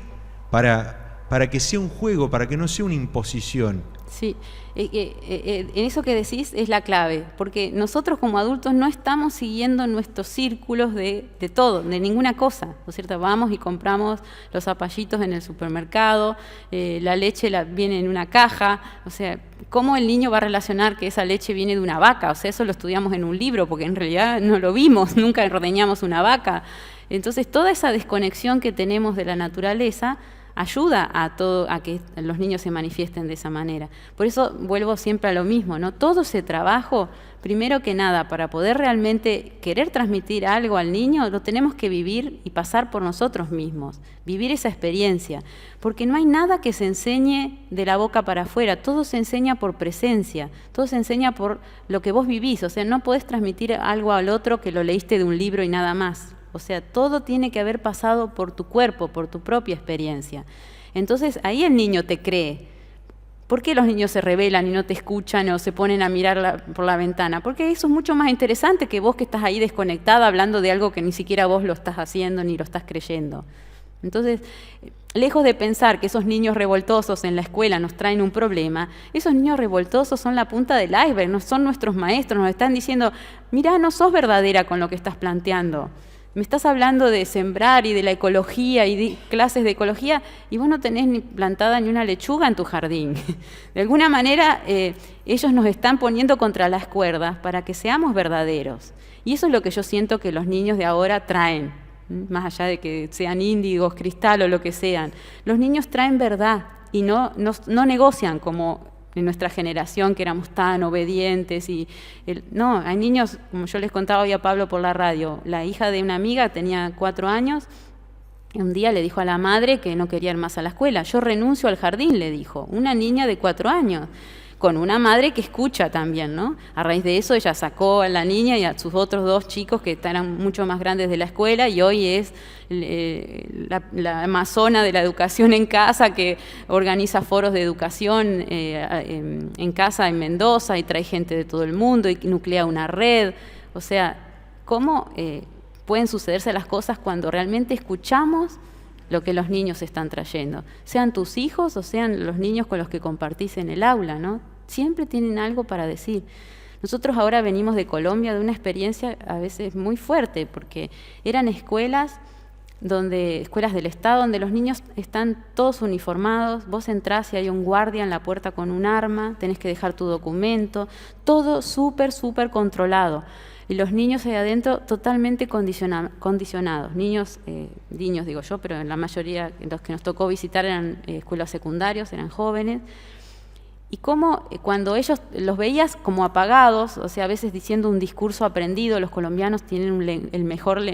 Speaker 4: para que sea un juego, para que no sea una imposición?
Speaker 1: Sí, en eso que decís es la clave, porque nosotros como adultos no estamos siguiendo nuestros círculos de todo, de ninguna cosa, ¿no es cierto? Vamos y compramos los zapallitos en el supermercado, la leche viene en una caja, o sea, ¿cómo el niño va a relacionar que esa leche viene de una vaca? O sea, eso lo estudiamos en un libro, porque en realidad no lo vimos, nunca ordeñamos una vaca. Entonces, toda esa desconexión que tenemos de la naturaleza ayuda a que los niños se manifiesten de esa manera. Por eso vuelvo siempre a lo mismo, ¿no? Todo ese trabajo, primero que nada, para poder realmente querer transmitir algo al niño, lo tenemos que vivir y pasar por nosotros mismos, vivir esa experiencia, porque no hay nada que se enseñe de la boca para afuera, todo se enseña por presencia, todo se enseña por lo que vos vivís, o sea, no podés transmitir algo al otro que lo leíste de un libro y nada más. O sea, todo tiene que haber pasado por tu cuerpo, por tu propia experiencia. Entonces, ahí el niño te cree. ¿Por qué los niños se rebelan y no te escuchan o se ponen a mirar por la ventana? Porque eso es mucho más interesante que vos que estás ahí desconectada hablando de algo que ni siquiera vos lo estás haciendo ni lo estás creyendo. Entonces, lejos de pensar que esos niños revoltosos en la escuela nos traen un problema, esos niños revoltosos son la punta del iceberg, no son nuestros maestros, nos están diciendo, mirá, no sos verdadera con lo que estás planteando. Me estás hablando de sembrar y de la ecología y de clases de ecología y vos no tenés ni plantada ni una lechuga en tu jardín. De alguna manera ellos nos están poniendo contra las cuerdas para que seamos verdaderos. Y eso es lo que yo siento que los niños de ahora traen, más allá de que sean índigos, cristal o lo que sean. Los niños traen verdad y no negocian como en nuestra generación que éramos tan obedientes no, hay niños, como yo les contaba hoy a Pablo por la radio, la hija de una amiga tenía 4 años y un día le dijo a la madre que no quería ir más a la escuela. Yo renuncio al jardín, le dijo, una niña de 4 años, con una madre que escucha también, ¿no? A raíz de eso ella sacó a la niña y a sus otros 2 chicos que eran mucho más grandes de la escuela y hoy es la amazona de la educación en casa que organiza foros de educación en casa en Mendoza y trae gente de todo el mundo y nuclea una red. O sea, ¿cómo pueden sucederse las cosas cuando realmente escuchamos lo que los niños están trayendo? Sean tus hijos o sean los niños con los que compartís en el aula, ¿no? Siempre tienen algo para decir. Nosotros ahora venimos de Colombia de una experiencia a veces muy fuerte, porque eran escuelas del Estado, donde los niños están todos uniformados, vos entrás y hay un guardia en la puerta con un arma, tenés que dejar tu documento, todo súper controlado. Y los niños ahí adentro totalmente condicionados. Niños digo yo, pero la mayoría, los que nos tocó visitar eran escuelas secundarios, eran jóvenes. Y cómo cuando ellos los veías como apagados, o sea, a veces diciendo un discurso aprendido, los colombianos tienen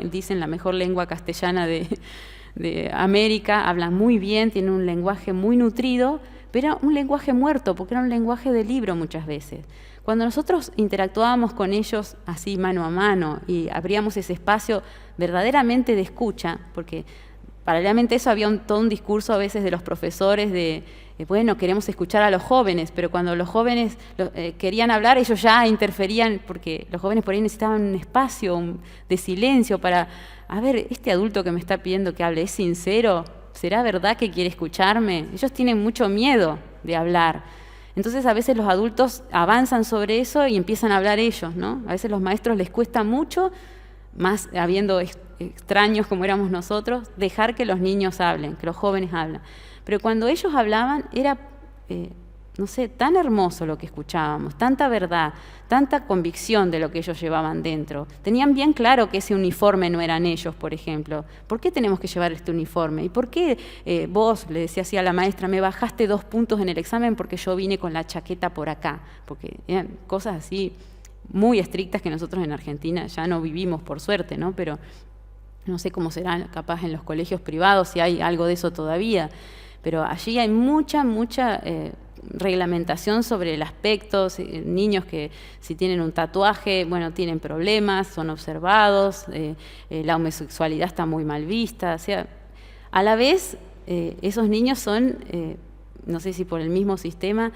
Speaker 1: dicen la mejor lengua castellana de América, hablan muy bien, tienen un lenguaje muy nutrido, pero era un lenguaje muerto, porque era un lenguaje de libro muchas veces. Cuando nosotros interactuábamos con ellos así mano a mano y abríamos ese espacio verdaderamente de escucha, porque paralelamente a eso había todo un discurso a veces de los profesores de, bueno, queremos escuchar a los jóvenes, pero cuando los jóvenes querían hablar, ellos ya interferían, porque los jóvenes por ahí necesitaban un espacio de silencio para, a ver, este adulto que me está pidiendo que hable, ¿es sincero? ¿Será verdad que quiere escucharme? Ellos tienen mucho miedo de hablar. Entonces a veces los adultos avanzan sobre eso y empiezan a hablar ellos, ¿no? A veces a los maestros les cuesta mucho, más habiendo extraños como éramos nosotros, dejar que los niños hablen, que los jóvenes hablen. Pero cuando ellos hablaban era, no sé, tan hermoso lo que escuchábamos, tanta verdad, tanta convicción de lo que ellos llevaban dentro. Tenían bien claro que ese uniforme no eran ellos, por ejemplo. ¿Por qué tenemos que llevar este uniforme? ¿Y por qué vos, le decía así a la maestra, me bajaste 2 puntos en el examen porque yo vine con la chaqueta por acá? Porque eran cosas así muy estrictas que nosotros en Argentina ya no vivimos, por suerte, ¿no? Pero no sé cómo será capaz en los colegios privados, si hay algo de eso todavía. Pero allí hay mucha reglamentación sobre el aspecto, niños que si tienen un tatuaje, bueno, tienen problemas, son observados, la homosexualidad está muy mal vista, o sea, a la vez esos niños son, no sé si por el mismo sistema,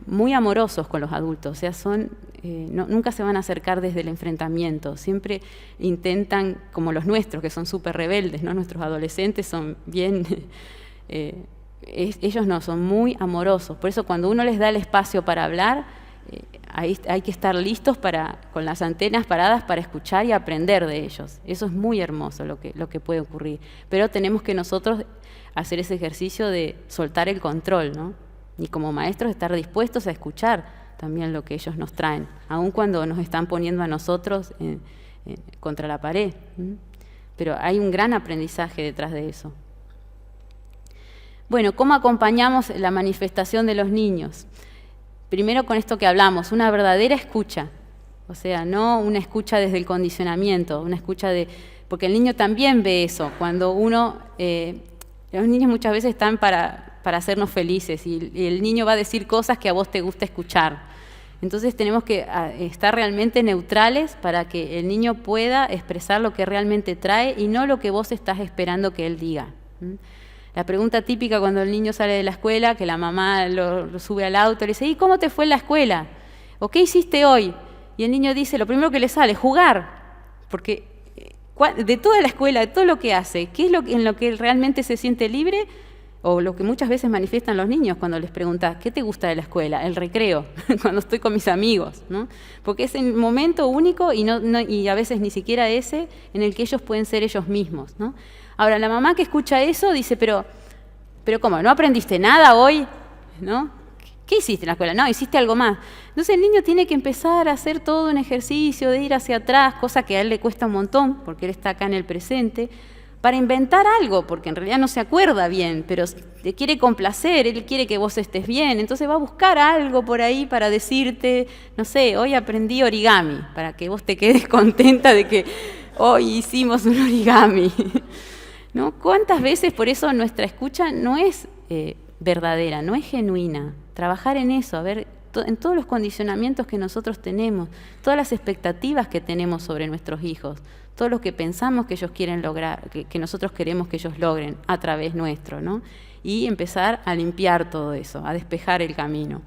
Speaker 1: muy amorosos con los adultos, o sea, son, nunca se van a acercar desde el enfrentamiento, siempre intentan, como los nuestros, que son súper rebeldes, ¿no? Nuestros adolescentes son bien... ellos no, son muy amorosos. Por eso cuando uno les da el espacio para hablar, ahí hay que estar listos con las antenas paradas para escuchar y aprender de ellos. Eso es muy hermoso lo que puede ocurrir. Pero tenemos que nosotros hacer ese ejercicio de soltar el control, ¿no? Y como maestros estar dispuestos a escuchar también lo que ellos nos traen, aun cuando nos están poniendo a nosotros contra la pared. Pero hay un gran aprendizaje detrás de eso. Bueno, ¿cómo acompañamos la manifestación de los niños? Primero con esto que hablamos, una verdadera escucha, o sea, no una escucha desde el condicionamiento, una escucha porque el niño también ve eso, cuando los niños muchas veces están para hacernos felices y el niño va a decir cosas que a vos te gusta escuchar. Entonces tenemos que estar realmente neutrales para que el niño pueda expresar lo que realmente trae y no lo que vos estás esperando que él diga. La pregunta típica cuando el niño sale de la escuela, que la mamá lo sube al auto, le dice, ¿y cómo te fue en la escuela? ¿O qué hiciste hoy? Y el niño dice, lo primero que le sale, jugar. Porque de toda la escuela, de todo lo que hace, ¿qué es en lo que él realmente se siente libre? O lo que muchas veces manifiestan los niños cuando les preguntas, ¿qué te gusta de la escuela? El recreo, cuando estoy con mis amigos, ¿no? Porque es el momento único y a veces ni siquiera ese en el que ellos pueden ser ellos mismos, ¿no? Ahora, la mamá que escucha eso dice, pero ¿cómo? ¿No aprendiste nada hoy? ¿No? ¿Qué hiciste en la escuela? No, hiciste algo más. Entonces el niño tiene que empezar a hacer todo un ejercicio de ir hacia atrás, cosa que a él le cuesta un montón, porque él está acá en el presente, para inventar algo, porque en realidad no se acuerda bien, pero te quiere complacer, él quiere que vos estés bien, entonces va a buscar algo por ahí para decirte, no sé, hoy aprendí origami, para que vos te quedes contenta de que hoy hicimos un origami. ¿No? ¿Cuántas veces por eso nuestra escucha no es verdadera, no es genuina? Trabajar en eso, a ver, en todos los condicionamientos que nosotros tenemos, todas las expectativas que tenemos sobre nuestros hijos, todo lo que pensamos que ellos quieren lograr, que nosotros queremos que ellos logren a través nuestro, ¿no? Y empezar a limpiar todo eso, a despejar el camino.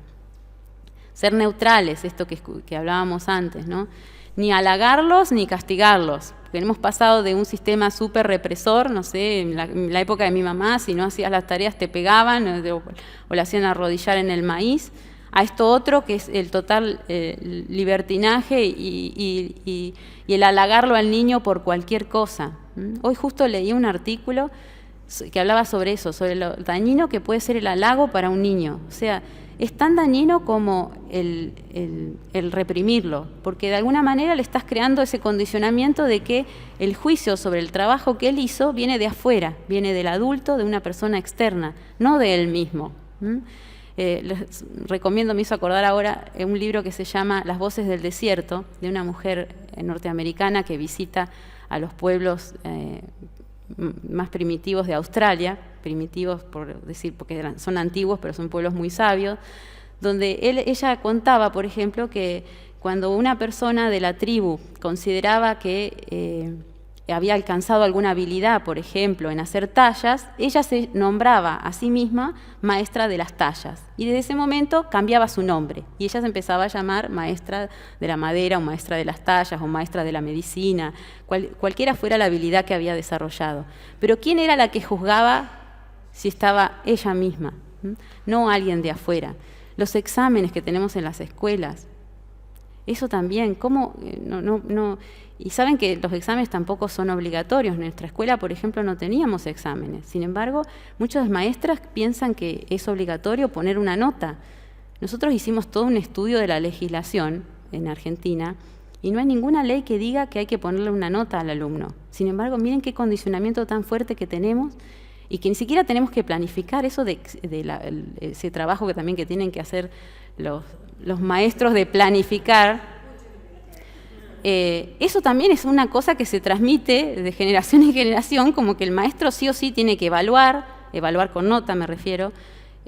Speaker 1: Ser neutrales, esto que hablábamos antes, ¿no? Ni halagarlos ni castigarlos. Porque hemos pasado de un sistema súper represor, no sé, en la época de mi mamá, si no hacías las tareas te pegaban o le hacían arrodillar en el maíz, a esto otro que es el total libertinaje y el halagarlo al niño por cualquier cosa. Hoy justo leí un artículo que hablaba sobre eso, sobre lo dañino que puede ser el halago para un niño. O sea, es tan dañino como el reprimirlo, porque de alguna manera le estás creando ese condicionamiento de que el juicio sobre el trabajo que él hizo viene de afuera, viene del adulto, de una persona externa, no de él mismo. Les recomiendo, me hizo acordar ahora un libro que se llama Las voces del desierto, de una mujer norteamericana que visita a los pueblos más primitivos de Australia, primitivos por decir, porque son antiguos, pero son pueblos muy sabios, donde ella contaba, por ejemplo, que cuando una persona de la tribu consideraba que había alcanzado alguna habilidad, por ejemplo, en hacer tallas, ella se nombraba a sí misma maestra de las tallas. Y desde ese momento cambiaba su nombre. Y ella se empezaba a llamar maestra de la madera, o maestra de las tallas, o maestra de la medicina, cualquiera fuera la habilidad que había desarrollado. Pero ¿quién era la que juzgaba si estaba ella misma? No alguien de afuera. Los exámenes que tenemos en las escuelas, eso también, ¿cómo? Y saben que los exámenes tampoco son obligatorios. En nuestra escuela, por ejemplo, no teníamos exámenes. Sin embargo, muchas maestras piensan que es obligatorio poner una nota. Nosotros hicimos todo un estudio de la legislación en Argentina y no hay ninguna ley que diga que hay que ponerle una nota al alumno. Sin embargo, miren qué condicionamiento tan fuerte que tenemos y que ni siquiera tenemos que planificar eso ese trabajo que también que tienen que hacer los maestros de planificar. Eso también es una cosa que se transmite de generación en generación, como que el maestro sí o sí tiene que evaluar con nota me refiero,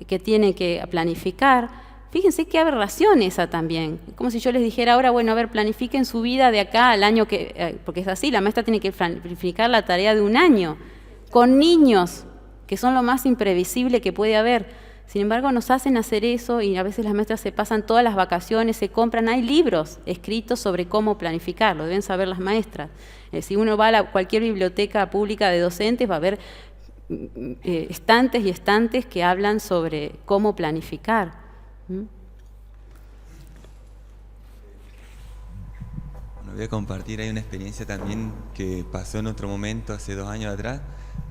Speaker 1: que tiene que planificar. Fíjense qué aberración esa también. Como si yo les dijera ahora, bueno, a ver, planifiquen su vida de acá al año que... porque es así, la maestra tiene que planificar la tarea de un año, con niños, que son lo más imprevisible que puede haber. Sin embargo, nos hacen hacer eso y a veces las maestras se pasan todas las vacaciones, se compran, hay libros escritos sobre cómo planificar, lo deben saber las maestras. Si uno va a cualquier biblioteca pública de docentes, va a ver estantes y estantes que hablan sobre cómo planificar.
Speaker 11: Bueno, voy a compartir ahí una experiencia también que pasó en otro momento, hace 2 años atrás.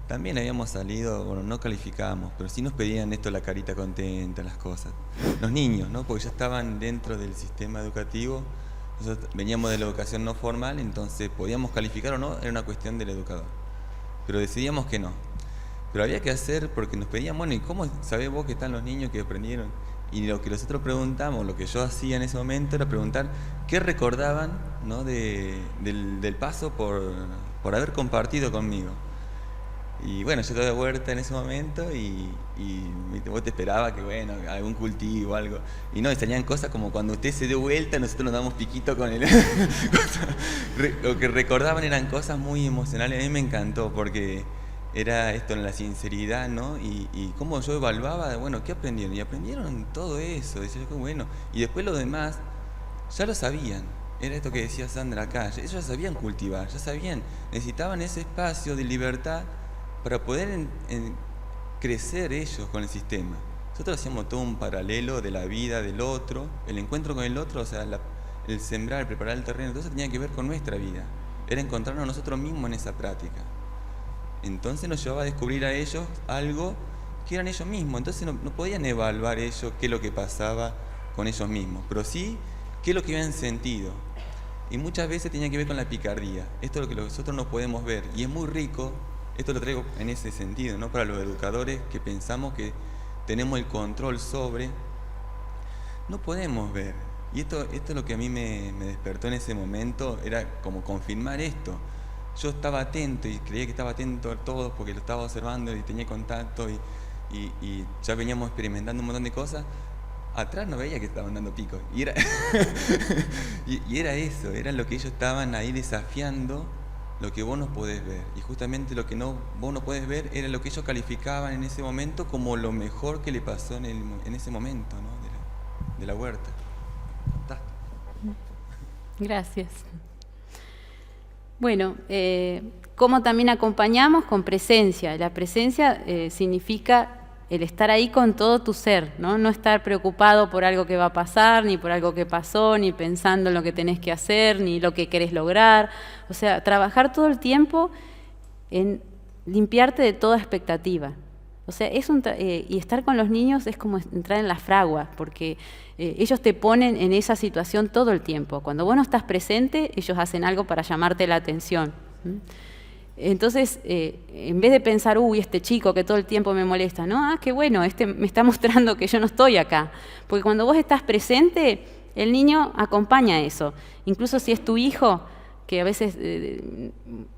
Speaker 11: También habíamos salido, bueno, no calificábamos, pero sí nos pedían esto, la carita contenta, las cosas. Los niños, ¿no? Porque ya estaban dentro del sistema educativo, nosotros veníamos de la educación no formal, entonces podíamos calificar o no, era una cuestión del educador. Pero decidíamos que no. Pero había que hacer porque nos pedían, bueno, ¿y cómo sabés vos que están los niños que aprendieron? Y lo que nosotros preguntamos, lo que yo hacía en ese momento era preguntar qué recordaban, ¿no? del paso por haber compartido conmigo. Y bueno, yo estaba de vuelta en ese momento y vos te esperaba que, bueno, algún cultivo o algo. Y no, y salían cosas como cuando usted se dio vuelta, nosotros nos damos piquito con él. Lo que recordaban eran cosas muy emocionales. A mí me encantó porque era esto en la sinceridad, ¿no? Y cómo yo evaluaba, bueno, ¿qué aprendieron? Y aprendieron todo eso, decía yo, qué bueno. Y después lo demás, ya lo sabían. Era esto que decía Sandra acá. Ellos ya sabían cultivar, ya sabían. Necesitaban ese espacio de libertad para poder crecer ellos con el sistema. Nosotros hacíamos todo un paralelo de la vida del otro, el encuentro con el otro, o sea, el sembrar, el preparar el terreno, todo eso tenía que ver con nuestra vida. Era encontrarnos nosotros mismos en esa práctica. Entonces nos llevaba a descubrir a ellos algo que eran ellos mismos. Entonces no podían evaluar ellos qué es lo que pasaba con ellos mismos, pero sí qué es lo que habían sentido. Y muchas veces tenía que ver con la picardía. Esto es lo que nosotros no podemos ver. Y es muy rico. Esto lo traigo en ese sentido, ¿no? Para los educadores que pensamos que tenemos el control sobre, no podemos ver. Y esto es lo que a mí me despertó en ese momento, era como confirmar esto. Yo estaba atento y creía que estaba atento a todos porque lo estaba observando y tenía contacto y ya veníamos experimentando un montón de cosas. Atrás no veía que estaban dando picos. Y era, y era eso, era lo que ellos estaban ahí desafiando. Lo que vos no podés ver, y justamente lo que vos no podés ver era lo que ellos calificaban en ese momento como lo mejor que le pasó en ese momento, ¿no? de la huerta.
Speaker 1: Gracias. Bueno, ¿cómo también acompañamos? Con presencia. La presencia significa el estar ahí con todo tu ser, ¿no? No estar preocupado por algo que va a pasar, ni por algo que pasó, ni pensando en lo que tenés que hacer, ni lo que querés lograr. O sea, trabajar todo el tiempo en limpiarte de toda expectativa. O sea, y estar con los niños es como entrar en la fragua, porque ellos te ponen en esa situación todo el tiempo. Cuando vos no estás presente, ellos hacen algo para llamarte la atención. Entonces, en vez de pensar, uy, este chico que todo el tiempo me molesta, no, qué bueno, me está mostrando que yo no estoy acá. Porque cuando vos estás presente, el niño acompaña eso. Incluso si es tu hijo, que a veces,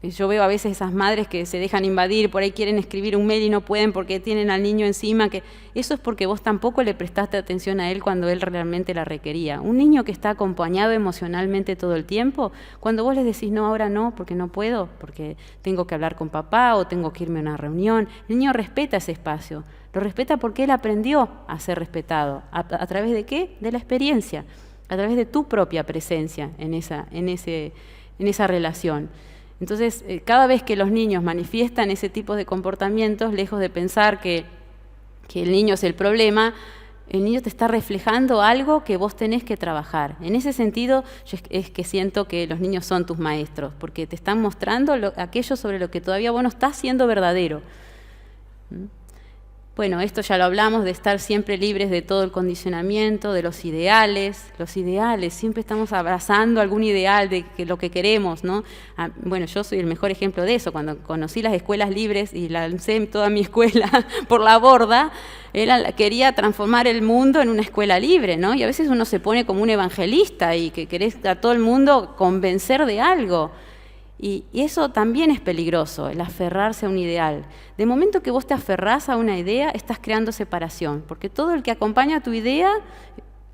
Speaker 1: yo veo a veces esas madres que se dejan invadir, por ahí quieren escribir un mail y no pueden porque tienen al niño encima, que eso es porque vos tampoco le prestaste atención a él cuando él realmente la requería. Un niño que está acompañado emocionalmente todo el tiempo, cuando vos les decís no, ahora no, porque no puedo, porque tengo que hablar con papá o tengo que irme a una reunión, el niño respeta ese espacio, lo respeta porque él aprendió a ser respetado. ¿A través de qué? De la experiencia, a través de tu propia presencia en esa relación. Entonces, cada vez que los niños manifiestan ese tipo de comportamientos, lejos de pensar que el niño es el problema, el niño te está reflejando algo que vos tenés que trabajar. En ese sentido, yo es que siento que los niños son tus maestros, porque te están mostrando aquello sobre lo que todavía vos no estás siendo verdadero. Bueno, esto ya lo hablamos, de estar siempre libres de todo el condicionamiento, de los ideales, siempre estamos abrazando algún ideal de lo que queremos, ¿no? Bueno, yo soy el mejor ejemplo de eso. Cuando conocí las escuelas libres y lancé toda mi escuela por la borda, quería transformar el mundo en una escuela libre, ¿no? Y a veces uno se pone como un evangelista y que querés a todo el mundo convencer de algo. Y eso también es peligroso, el aferrarse a un ideal. De momento que vos te aferrás a una idea, estás creando separación, porque todo el que acompaña tu idea,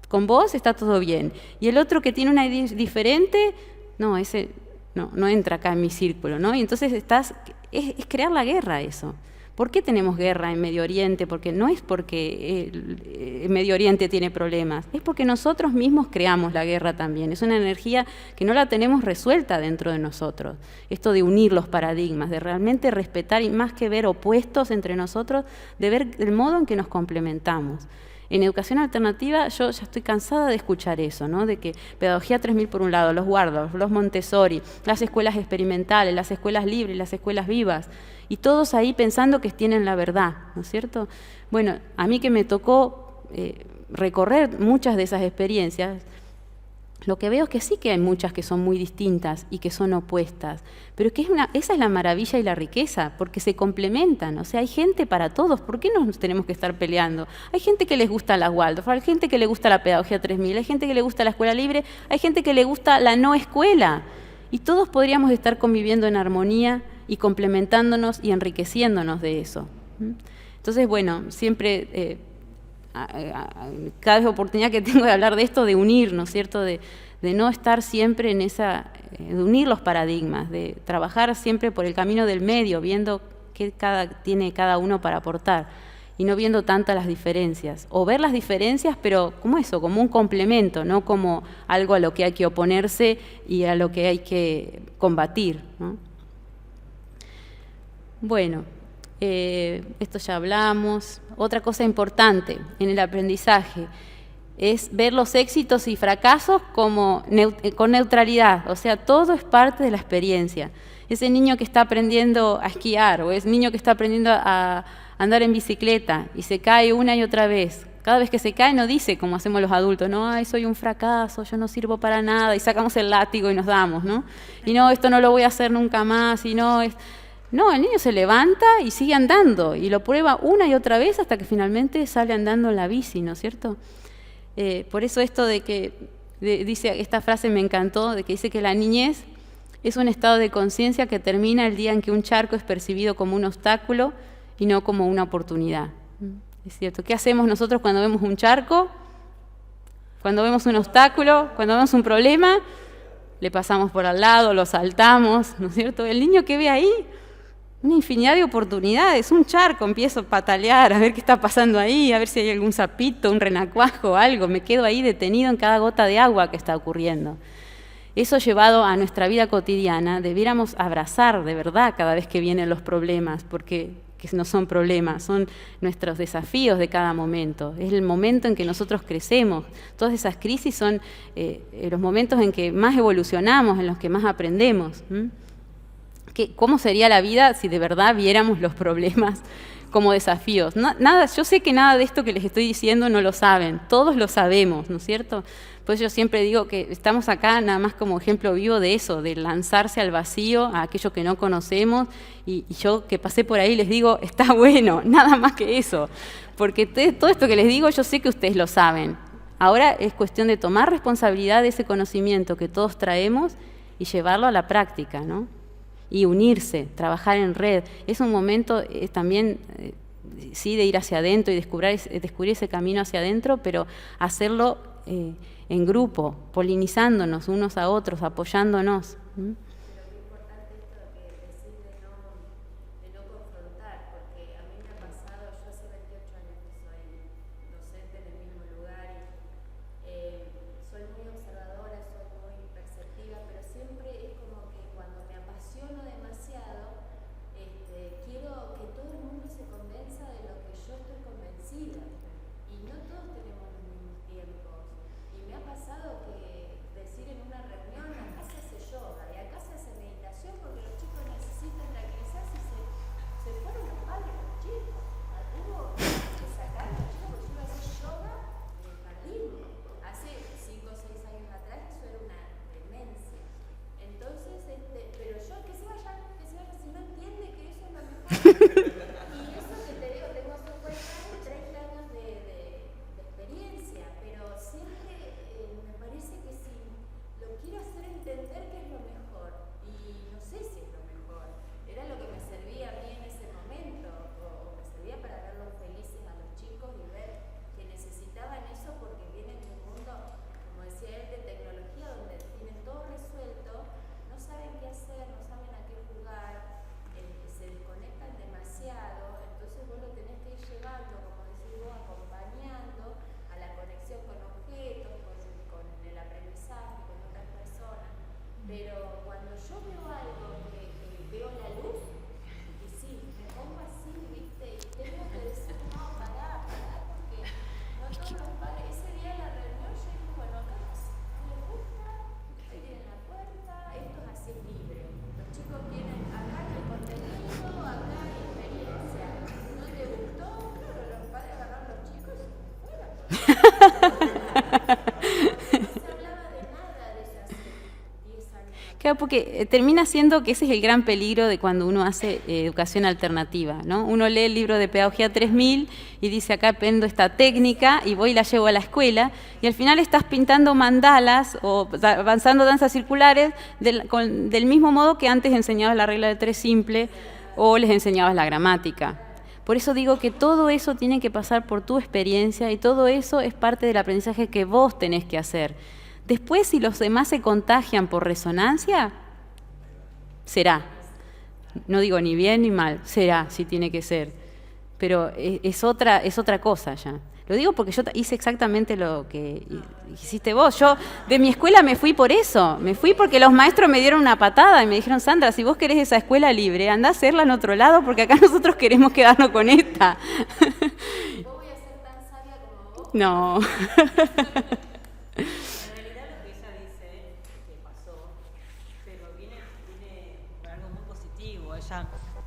Speaker 1: con vos está todo bien. Y el otro que tiene una idea diferente, no, ese no entra acá en mi círculo, ¿no? Y entonces es crear la guerra eso. ¿Por qué tenemos guerra en Medio Oriente? Porque no es porque el Medio Oriente tiene problemas, es porque nosotros mismos creamos la guerra también. Es una energía que no la tenemos resuelta dentro de nosotros. Esto de unir los paradigmas, de realmente respetar y más que ver opuestos entre nosotros, de ver el modo en que nos complementamos. En educación alternativa yo ya estoy cansada de escuchar eso, ¿no? De que pedagogía 3000 por un lado, los Waldorf, los Montessori, las escuelas experimentales, las escuelas libres, las escuelas vivas, y todos ahí pensando que tienen la verdad, ¿no es cierto? Bueno, a mí que me tocó recorrer muchas de esas experiencias, lo que veo es que sí que hay muchas que son muy distintas y que son opuestas, pero que esa es la maravilla y la riqueza, porque se complementan, o sea, hay gente para todos, ¿por qué nos tenemos que estar peleando? Hay gente que les gusta la Waldorf, hay gente que le gusta la pedagogía 3000, hay gente que le gusta la escuela libre, hay gente que le gusta la no escuela, y todos podríamos estar conviviendo en armonía y complementándonos y enriqueciéndonos de eso. Entonces, bueno, siempre... cada vez oportunidad que tengo de hablar de esto, de unir, ¿no es cierto?, de no estar siempre en de unir los paradigmas, de trabajar siempre por el camino del medio, viendo qué tiene cada uno para aportar y no viendo tantas las diferencias, o ver las diferencias pero como un complemento, no como algo a lo que hay que oponerse y a lo que hay que combatir, ¿no? Bueno, esto ya hablamos. Otra cosa importante en el aprendizaje es ver los éxitos y fracasos con neutralidad, o sea, todo es parte de la experiencia. Ese niño que está aprendiendo a esquiar o ese niño que está aprendiendo a andar en bicicleta y se cae una y otra vez, cada vez que se cae no dice como hacemos los adultos, no, ay, soy un fracaso, yo no sirvo para nada, y sacamos el látigo y nos damos, ¿no? Y no, esto no lo voy a hacer nunca más, y no, no, el niño se levanta y sigue andando y lo prueba una y otra vez hasta que finalmente sale andando en la bici, ¿no es cierto? Por eso esto dice, esta frase me encantó, de que dice que la niñez es un estado de conciencia que termina el día en que un charco es percibido como un obstáculo y no como una oportunidad. Es cierto, ¿qué hacemos nosotros cuando vemos un charco? Cuando vemos un obstáculo, cuando vemos un problema, le pasamos por al lado, lo saltamos, ¿no es cierto? El niño que ve ahí, una infinidad de oportunidades, un charco, empiezo a patalear, a ver qué está pasando ahí, a ver si hay algún sapito, un renacuajo, algo, me quedo ahí detenido en cada gota de agua que está ocurriendo. Eso llevado a nuestra vida cotidiana, debiéramos abrazar de verdad cada vez que vienen los problemas, porque no son problemas, son nuestros desafíos de cada momento. Es el momento en que nosotros crecemos. Todas esas crisis son los momentos en que más evolucionamos, en los que más aprendemos. ¿Cómo sería la vida si de verdad viéramos los problemas como desafíos? Yo sé que nada de esto que les estoy diciendo no lo saben, todos lo sabemos, ¿no es cierto? Pues yo siempre digo que estamos acá nada más como ejemplo vivo de eso, de lanzarse al vacío, a aquello que no conocemos, y yo que pasé por ahí les digo, está bueno, nada más que eso, porque todo esto que les digo yo sé que ustedes lo saben. Ahora es cuestión de tomar responsabilidad de ese conocimiento que todos traemos y llevarlo a la práctica, ¿no? Y unirse, trabajar en red. Es un momento también, sí, de ir hacia adentro y descubrir ese camino hacia adentro, pero hacerlo en grupo, polinizándonos unos a otros, apoyándonos. ¿Mm? Claro, porque termina siendo que ese es el gran peligro de cuando uno hace educación alternativa, ¿no? Uno lee el libro de Pedagogía 3000 y dice, acá aprendo esta técnica y voy y la llevo a la escuela, y al final estás pintando mandalas o avanzando danzas circulares del mismo modo que antes enseñabas la regla de 3 simple o les enseñabas la gramática. Por eso digo que todo eso tiene que pasar por tu experiencia y todo eso es parte del aprendizaje que vos tenés que hacer. Después, si los demás se contagian por resonancia, será. No digo ni bien ni mal, será, si tiene que ser. Pero es otra cosa ya. Lo digo porque yo hice exactamente lo que hiciste vos. Yo de mi escuela me fui por eso. Me fui porque los maestros me dieron una patada y me dijeron, Sandra, si vos querés esa escuela libre, andá a hacerla en otro lado porque acá nosotros queremos quedarnos con esta.
Speaker 12: ¿Vos voy a ser tan sabia como vos?
Speaker 1: No.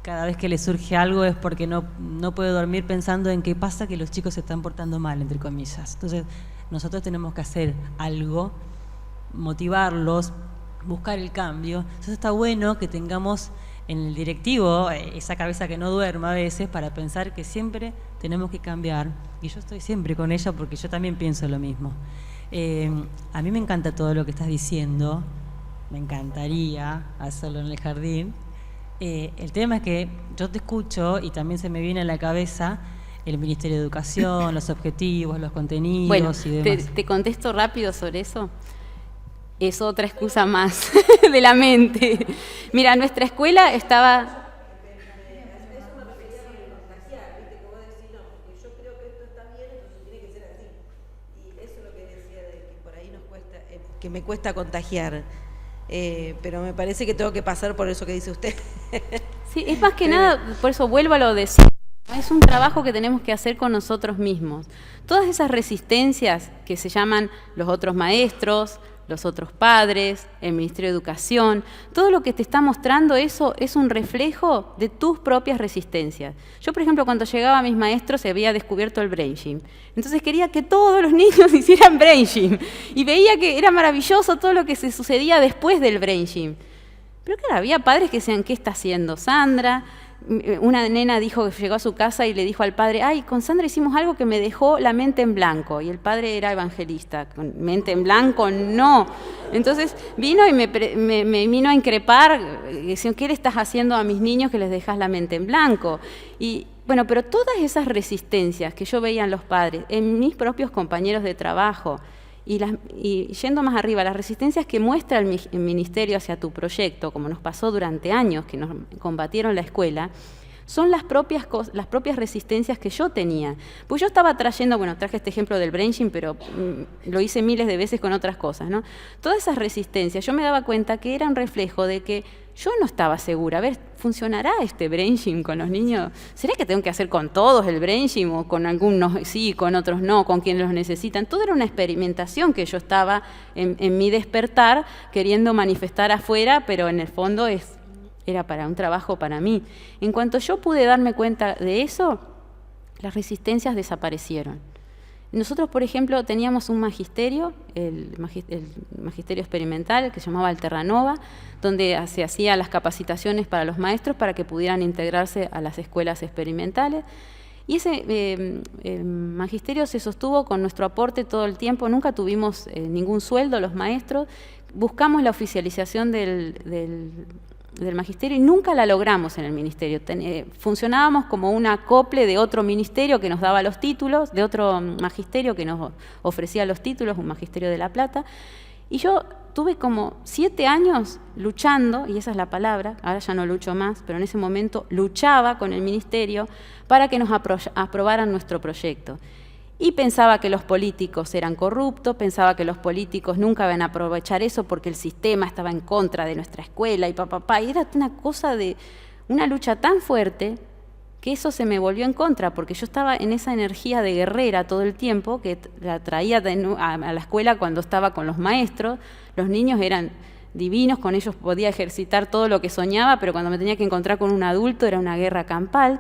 Speaker 10: Cada vez que le surge algo es porque no puede dormir pensando en qué pasa que los chicos se están portando mal, entre comillas. Entonces, nosotros tenemos que hacer algo, motivarlos, buscar el cambio. Entonces está bueno que tengamos en el directivo esa cabeza que no duerma a veces para pensar que siempre tenemos que cambiar. Y yo estoy siempre con ella porque yo también pienso lo mismo. A mí me encanta todo lo que estás diciendo, me encantaría hacerlo en el jardín. El tema es que yo te escucho y también se me viene a la cabeza el Ministerio de Educación, los objetivos, los contenidos,
Speaker 1: bueno,
Speaker 10: y demás.
Speaker 1: Te contesto rápido sobre eso. Es otra excusa más de la mente. Mira, nuestra escuela estaba...
Speaker 5: Que me cuesta contagiar. Pero me parece que tengo que pasar por eso que dice usted.
Speaker 1: Sí, es más que nada, por eso vuelvo a lo de siempre. Es un trabajo que tenemos que hacer con nosotros mismos. Todas esas resistencias que se llaman los otros maestros, los otros padres, el Ministerio de Educación, todo lo que te está mostrando eso es un reflejo de tus propias resistencias. Yo, por ejemplo, cuando llegaba a mis maestros se había descubierto el brain gym. Entonces quería que todos los niños hicieran brain gym. Y veía que era maravilloso todo lo que se sucedía después del brain gym. Pero claro, había padres que decían, ¿qué está haciendo Sandra? una nena dijo que llegó a su casa y le dijo al padre, ay, con Sandra hicimos algo que me dejó la mente en blanco. Y el padre era evangelista, con mente en blanco, no. Entonces vino y me vino a increpar, diciendo, ¿qué le estás haciendo a mis niños que les dejas la mente en blanco? Y bueno, pero todas esas resistencias que yo veía en los padres, en mis propios compañeros de trabajo, y yendo más arriba, las resistencias que muestra el ministerio hacia tu proyecto, como nos pasó durante años, que nos combatieron la escuela, son las propias resistencias que yo tenía. Pues yo estaba trayendo, bueno, traje este ejemplo del brainching, pero lo hice miles de veces con otras cosas, ¿no? Todas esas resistencias, yo me daba cuenta que eran reflejo de que yo no estaba segura. A ver, ¿funcionará este brainching con los niños? ¿Será que tengo que hacer con todos el brainching o con algunos sí, con otros no, con quienes los necesitan? Todo era una experimentación que yo estaba en mi despertar queriendo manifestar afuera, pero en el fondo era para un trabajo para mí. En cuanto yo pude darme cuenta de eso, las resistencias desaparecieron. Nosotros, por ejemplo, teníamos un magisterio, el magisterio experimental, que se llamaba Alterranova, donde se hacían las capacitaciones para los maestros para que pudieran integrarse a las escuelas experimentales. Y ese magisterio se sostuvo con nuestro aporte todo el tiempo, nunca tuvimos ningún sueldo los maestros, buscamos la oficialización del magisterio y nunca la logramos en el ministerio. Funcionábamos como un acople de otro ministerio que nos daba los títulos, de otro magisterio que nos ofrecía los títulos, un magisterio de La Plata, y yo tuve como 7 años luchando, y esa es la palabra, ahora ya no lucho más, pero en ese momento luchaba con el ministerio para que nos aprobaran nuestro proyecto. Y pensaba que los políticos eran corruptos, pensaba que los políticos nunca iban a aprovechar eso porque el sistema estaba en contra de nuestra escuela y y era una cosa de una lucha tan fuerte que eso se me volvió en contra, porque yo estaba en esa energía de guerrera todo el tiempo, que la traía a la escuela cuando estaba con los maestros. Los niños eran divinos, con ellos podía ejercitar todo lo que soñaba, pero cuando me tenía que encontrar con un adulto era una guerra campal.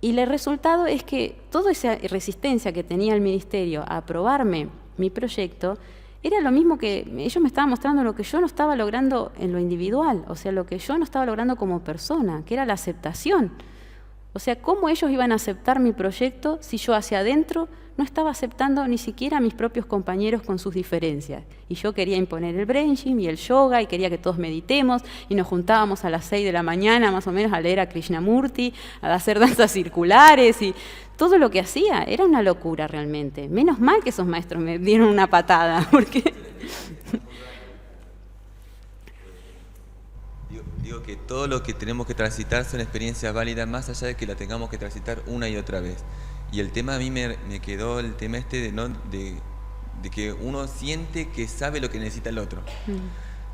Speaker 1: Y el resultado es que toda esa resistencia que tenía el ministerio a aprobarme mi proyecto era lo mismo que ellos me estaban mostrando lo que yo no estaba logrando en lo individual, o sea, lo que yo no estaba logrando como persona, que era la aceptación. O sea, ¿cómo ellos iban a aceptar mi proyecto si yo hacia adentro no estaba aceptando ni siquiera a mis propios compañeros con sus diferencias? Y yo quería imponer el brainching y el yoga y quería que todos meditemos y nos juntábamos a las 6 de la mañana más o menos a leer a Krishnamurti, a hacer danzas circulares y todo lo que hacía era una locura realmente. Menos mal que esos maestros me dieron una patada, porque...
Speaker 11: Digo que todo lo que tenemos que transitar son experiencias válidas más allá de que la tengamos que transitar una y otra vez. Y el tema a mí me quedó el tema de que uno siente que sabe lo que necesita el otro.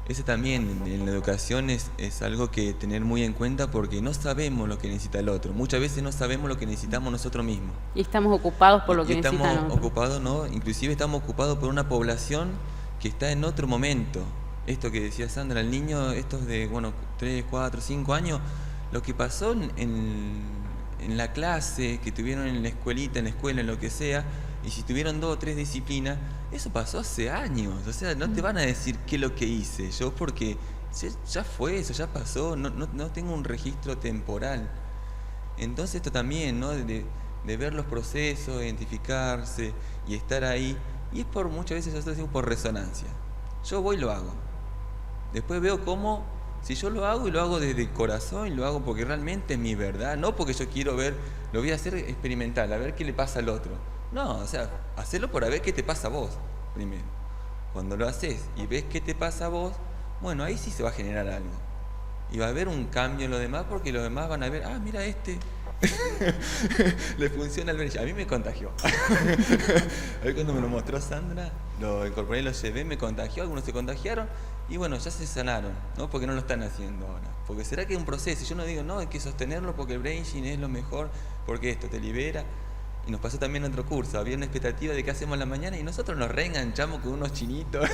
Speaker 11: Ese también en la educación es algo que tener muy en cuenta porque no sabemos lo que necesita el otro. Muchas veces no sabemos lo que necesitamos nosotros mismos.
Speaker 1: Y estamos ocupados por lo que necesitan otros.
Speaker 11: Estamos ocupados, ¿no? Inclusive estamos ocupados por una población que está en otro momento. Esto que decía Sandra, el niño, estos de 3, 4, 5 años, lo que pasó en la clase, que tuvieron en la escuelita, en la escuela, en lo que sea, y si tuvieron 2 o 3 disciplinas, eso pasó hace años. O sea, no te van a decir qué es lo que hice yo, porque ya fue eso, ya pasó, no tengo un registro temporal. Entonces esto también, ¿no? De ver los procesos, identificarse y estar ahí, y es muchas veces nosotros decimos por resonancia. Yo voy y lo hago. Después veo cómo, si yo lo hago y lo hago desde el corazón y lo hago porque realmente es mi verdad, no porque yo quiero ver, lo voy a hacer experimental, a ver qué le pasa al otro. No, o sea, hacerlo para ver qué te pasa a vos primero. Cuando lo haces y ves qué te pasa a vos, bueno, ahí sí se va a generar algo. Y va a haber un cambio en los demás porque los demás van a ver, mira le funciona el brainching. A mí me contagió. A ver, cuando me lo mostró Sandra, lo incorporé, lo llevé, me contagió, algunos se contagiaron y bueno, ya se sanaron, ¿no? Porque no lo están haciendo ahora. Porque será que es un proceso. Yo no digo, no, hay que sostenerlo porque el brainching es lo mejor, porque esto te libera. Y nos pasó también en otro curso, había una expectativa de qué hacemos en la mañana y nosotros nos reenganchamos con unos chinitos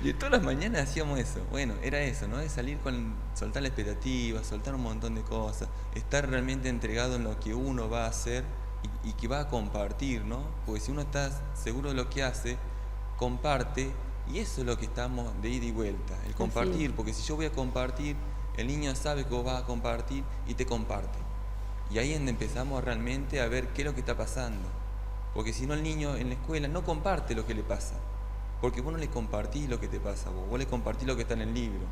Speaker 11: y todas las mañanas hacíamos eso. Bueno, era eso, ¿no? De salir soltar la expectativa, soltar un montón de cosas, estar realmente entregado en lo que uno va a hacer y que va a compartir, ¿no? Porque si uno está seguro de lo que hace, comparte, y eso es lo que estamos de ida y vuelta, el compartir, porque si yo voy a compartir, El niño sabe que vos vas a compartir y te comparte. Y ahí es donde empezamos realmente a ver qué es lo que está pasando. Porque si no, el niño en la escuela no comparte lo que le pasa. Porque vos no le compartís lo que te pasa, vos le compartís lo que está en el libro.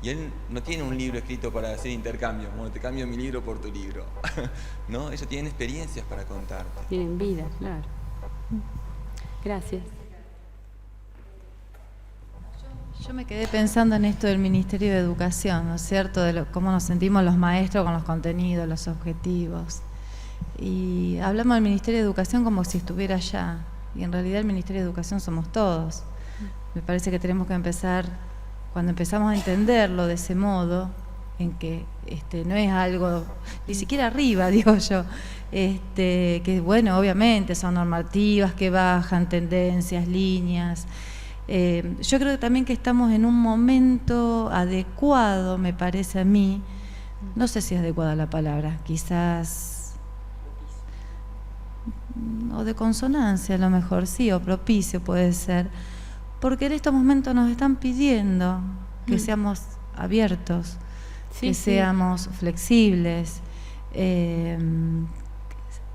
Speaker 11: Y él no tiene un libro escrito para hacer intercambio. Bueno, te cambio mi libro por tu libro. ¿No? Ellos tienen experiencias para contarte.
Speaker 1: Tienen vida, claro. Gracias.
Speaker 2: Yo me quedé pensando en esto del Ministerio de Educación, ¿no es cierto? De cómo nos sentimos los maestros con los contenidos, los objetivos. Y hablamos del Ministerio de Educación como si estuviera allá. Y en realidad el Ministerio de Educación somos todos. Me parece que tenemos que empezar, cuando empezamos a entenderlo de ese modo, en que no es algo, ni siquiera arriba, digo yo, que bueno, obviamente son normativas que bajan, tendencias, líneas. Yo creo también que estamos en un momento adecuado, me parece a mí, no sé si es adecuada la palabra, quizás, o de consonancia a lo mejor, sí, o propicio puede ser, porque en estos momentos nos están pidiendo que seamos abiertos, que seamos flexibles.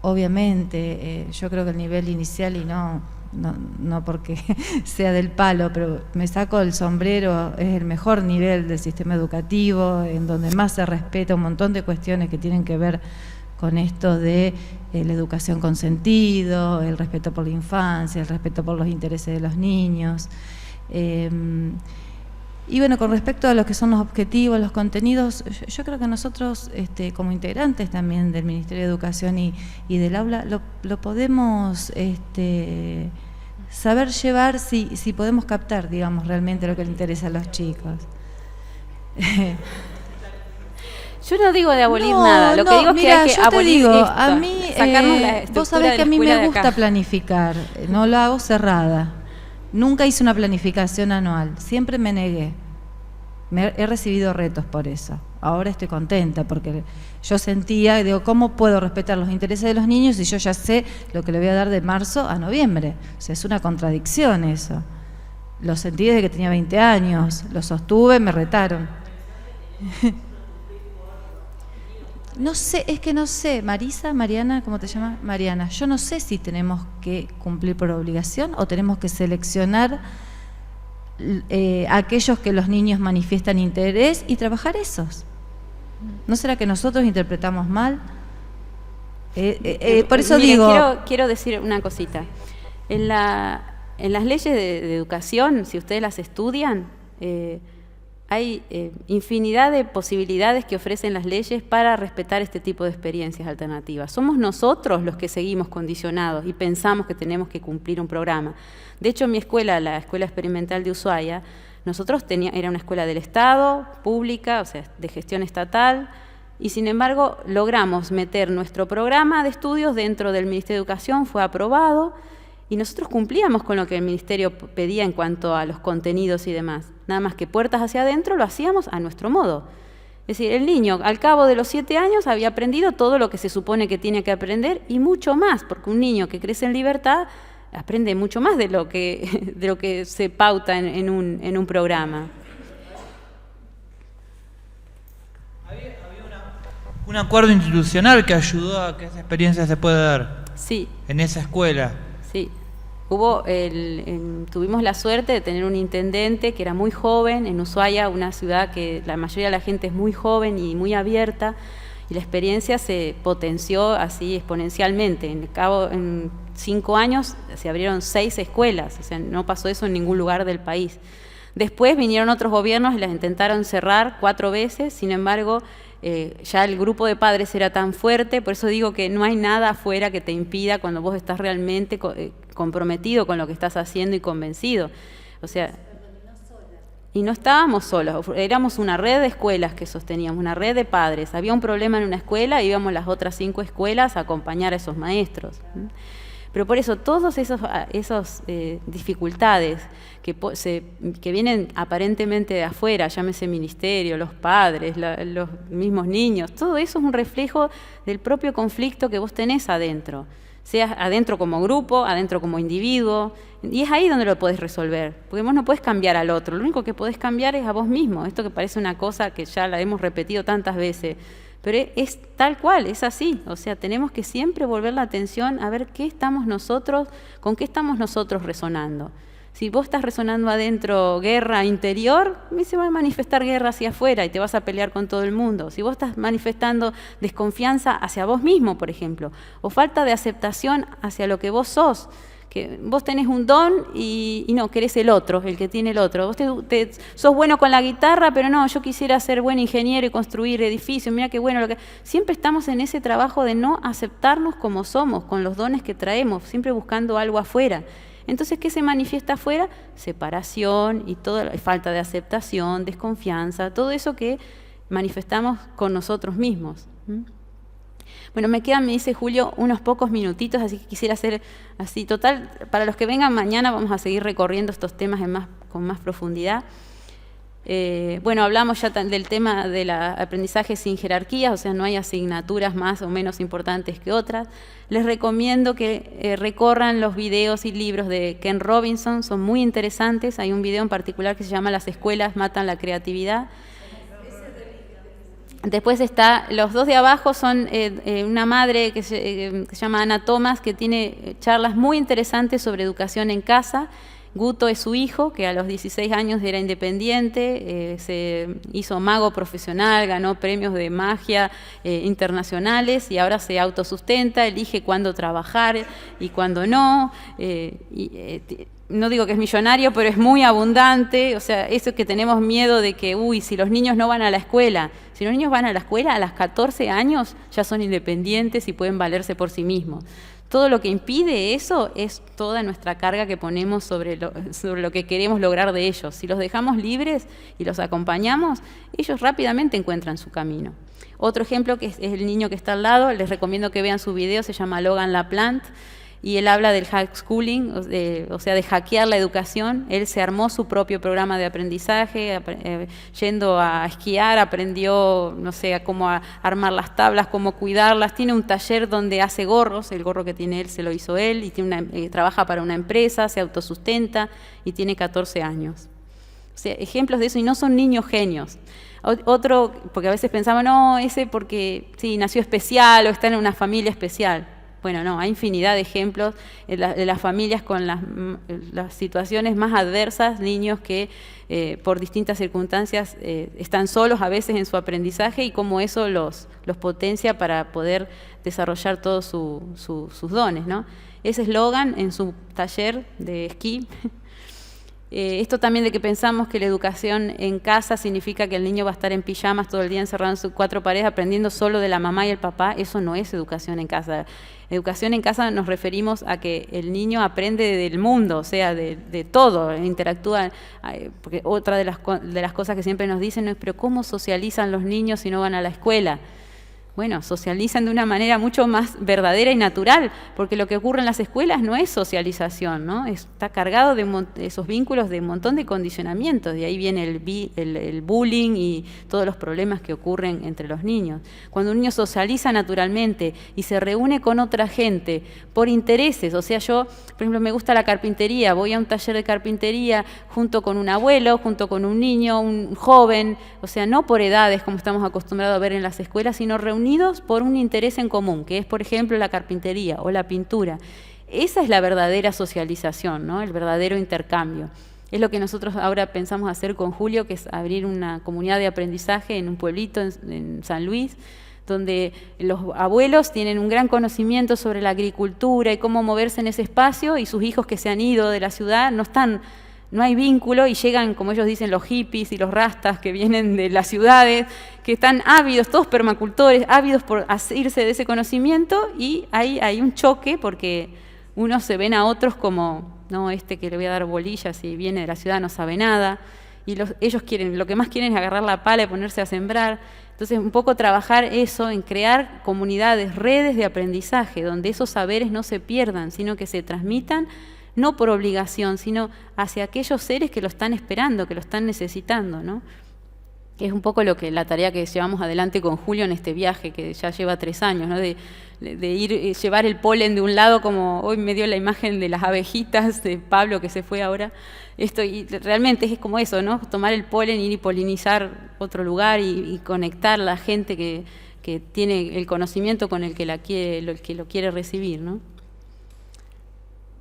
Speaker 2: Obviamente, yo creo que el nivel inicial, y no porque sea del palo, pero me saco el sombrero, es el mejor nivel del sistema educativo, en donde más se respeta un montón de cuestiones que tienen que ver con esto de la educación con sentido, el respeto por la infancia, el respeto por los intereses de los niños. Y bueno, con respecto a lo que son los objetivos, los contenidos, yo creo que nosotros, como integrantes también del Ministerio de Educación y del aula, lo podemos saber llevar si podemos captar, digamos, realmente lo que le interesa a los chicos.
Speaker 1: Yo no digo de abolir nada, lo que digo es que hay que abolir esto,
Speaker 2: a mí,
Speaker 1: sacarnos la estructura
Speaker 2: vos sabés
Speaker 1: de
Speaker 2: que a
Speaker 1: la
Speaker 2: mí
Speaker 1: escuela
Speaker 2: me
Speaker 1: de
Speaker 2: gusta
Speaker 1: acá.
Speaker 2: planificar, no lo hago cerrada. Nunca hice una planificación anual, siempre me negué. He recibido retos por eso. Ahora estoy contenta porque yo sentía, digo, ¿cómo puedo respetar los intereses de los niños si yo ya sé lo que le voy a dar de marzo a noviembre? O sea, es una contradicción eso. Lo sentí desde que tenía 20 años, lo sostuve, me retaron. No sé, es que no sé, Mariana, ¿cómo te llamas? Mariana, yo no sé si tenemos que cumplir por obligación o tenemos que seleccionar aquellos que los niños manifiestan interés y trabajar esos. ¿No será que nosotros interpretamos mal? Por eso
Speaker 1: Miren,
Speaker 2: digo...
Speaker 1: Quiero decir una cosita. En las leyes de educación, si ustedes las estudian, hay infinidad de posibilidades que ofrecen las leyes para respetar este tipo de experiencias alternativas. Somos nosotros los que seguimos condicionados y pensamos que tenemos que cumplir un programa. De hecho, en mi escuela, la Escuela Experimental de Ushuaia, nosotros era una escuela del Estado, pública, o sea, de gestión estatal, y sin embargo logramos meter nuestro programa de estudios dentro del Ministerio de Educación, fue aprobado, y nosotros cumplíamos con lo que el Ministerio pedía en cuanto a los contenidos y demás. Nada más que puertas hacia adentro lo hacíamos a nuestro modo. Es decir, el niño al cabo de los 7 años había aprendido todo lo que se supone que tiene que aprender y mucho más, porque un niño que crece en libertad aprende mucho más de lo que se pauta en un programa.
Speaker 8: Había un acuerdo institucional que ayudó a que esa experiencia se pueda dar.
Speaker 1: Sí.
Speaker 8: En esa escuela.
Speaker 1: Sí. Tuvimos la suerte de tener un intendente que era muy joven en Ushuaia, una ciudad que la mayoría de la gente es muy joven y muy abierta, y la experiencia se potenció así exponencialmente. En 5 años se abrieron 6 escuelas, o sea, no pasó eso en ningún lugar del país. Después vinieron otros gobiernos y las intentaron cerrar 4 veces, sin embargo, ya el grupo de padres era tan fuerte, por eso digo que no hay nada afuera que te impida cuando vos estás realmente comprometido con lo que estás haciendo y convencido. O sea, y no estábamos solos, éramos una red de escuelas que sosteníamos, una red de padres. Había un problema en una escuela, íbamos a las otras 5 escuelas a acompañar a esos maestros. Pero por eso, todas esas dificultades que vienen aparentemente de afuera, llámese ministerio, los padres, los mismos niños, todo eso es un reflejo del propio conflicto que vos tenés adentro. Sea adentro como grupo, adentro como individuo, y es ahí donde lo podés resolver, porque vos no podés cambiar al otro, lo único que podés cambiar es a vos mismo. Esto que parece una cosa que ya la hemos repetido tantas veces, pero es tal cual, es así. O sea, tenemos que siempre volver la atención a ver qué estamos nosotros, con qué estamos nosotros resonando. Si vos estás resonando adentro guerra interior, se va a manifestar guerra hacia afuera y te vas a pelear con todo el mundo. Si vos estás manifestando desconfianza hacia vos mismo, por ejemplo, o falta de aceptación hacia lo que vos sos, que vos tenés un don y no, querés el otro, el que tiene el otro. Vos sos bueno con la guitarra, pero no, yo quisiera ser buen ingeniero y construir edificios, mira qué bueno. Siempre estamos en ese trabajo de no aceptarnos como somos, con los dones que traemos, siempre buscando algo afuera. Entonces, ¿qué se manifiesta afuera? Separación y toda falta de aceptación, desconfianza, todo eso que manifestamos con nosotros mismos. Bueno, me quedan, me dice Julio, unos pocos minutitos, así que quisiera hacer así. Total, para los que vengan mañana vamos a seguir recorriendo estos temas con más profundidad. Bueno, hablamos ya del tema del aprendizaje sin jerarquías, o sea, no hay asignaturas más o menos importantes que otras. Les recomiendo que recorran los videos y libros de Ken Robinson, son muy interesantes. Hay un video en particular que se llama Las escuelas matan la creatividad. Después está, los dos de abajo son una madre que se llama Ana Thomas, que tiene charlas muy interesantes sobre educación en casa. Guto es su hijo, que a los 16 años era independiente, se hizo mago profesional, ganó premios de magia internacionales y ahora se autosustenta, elige cuándo trabajar y cuándo no. No digo que es millonario, pero es muy abundante. O sea, eso que tenemos miedo de que, si los niños no van a la escuela. Si los niños van a la escuela, a los 14 años ya son independientes y pueden valerse por sí mismos. Todo lo que impide eso es toda nuestra carga que ponemos sobre lo que queremos lograr de ellos. Si los dejamos libres y los acompañamos, ellos rápidamente encuentran su camino. Otro ejemplo que es el niño que está al lado, les recomiendo que vean su video, se llama Logan LaPlante, y él habla del hack schooling, o sea, de hackear la educación. Él se armó su propio programa de aprendizaje, yendo a esquiar, aprendió, no sé, a cómo armar las tablas, cómo cuidarlas. Tiene un taller donde hace gorros, el gorro que tiene él se lo hizo él, y trabaja para una empresa, se autosustenta y tiene 14 años. O sea, ejemplos de eso, y no son niños genios. Otro, porque a veces pensamos, no, ese porque sí, nació especial o está en una familia especial. Bueno, no, hay infinidad de ejemplos de las familias con las situaciones más adversas, niños que por distintas circunstancias están solos a veces en su aprendizaje y cómo eso los potencia para poder desarrollar todos sus dones, ¿no? Ese es Logan en su taller de esquí. Esto también de que pensamos que la educación en casa significa que el niño va a estar en pijamas todo el día encerrado en sus 4 paredes aprendiendo solo de la mamá y el papá, eso no es educación en casa. Educación en casa nos referimos a que el niño aprende del mundo, o sea, de todo, interactúa, porque otra de las cosas que siempre nos dicen es, pero ¿cómo socializan los niños si no van a la escuela? Bueno, socializan de una manera mucho más verdadera y natural, porque lo que ocurre en las escuelas no es socialización, ¿no? Está cargado de esos vínculos de un montón de condicionamientos, de ahí viene el bullying y todos los problemas que ocurren entre los niños. Cuando un niño socializa naturalmente y se reúne con otra gente por intereses, o sea, yo, por ejemplo, me gusta la carpintería, voy a un taller de carpintería junto con un abuelo, junto con un niño, un joven, o sea, no por edades como estamos acostumbrados a ver en las escuelas, sino reunidos por un interés en común, que es, por ejemplo, la carpintería o la pintura. Esa es la verdadera socialización, ¿no? El verdadero intercambio. Es lo que nosotros ahora pensamos hacer con Julio, que es abrir una comunidad de aprendizaje en un pueblito en San Luis, donde los abuelos tienen un gran conocimiento sobre la agricultura y cómo moverse en ese espacio, y sus hijos que se han ido de la ciudad no hay vínculo y llegan, como ellos dicen, los hippies y los rastas que vienen de las ciudades, que están ávidos, todos permacultores, ávidos por irse de ese conocimiento, y hay un choque porque unos se ven a otros como, no, que le voy a dar bolillas y viene de la ciudad no sabe nada, y ellos lo que más quieren es agarrar la pala y ponerse a sembrar. Entonces, un poco trabajar eso, en crear comunidades, redes de aprendizaje, donde esos saberes no se pierdan, sino que se transmitan, no por obligación, sino hacia aquellos seres que lo están esperando, que lo están necesitando, ¿no? que es un poco la tarea que llevamos adelante con Julio en este viaje, que ya lleva 3 años, ¿no? de llevar el polen de un lado, como hoy me dio la imagen de las abejitas de Pablo que se fue ahora, y realmente es como eso, ¿no? Tomar el polen, ir y polinizar otro lugar y conectar a la gente que tiene el conocimiento con el que lo quiere recibir, ¿no?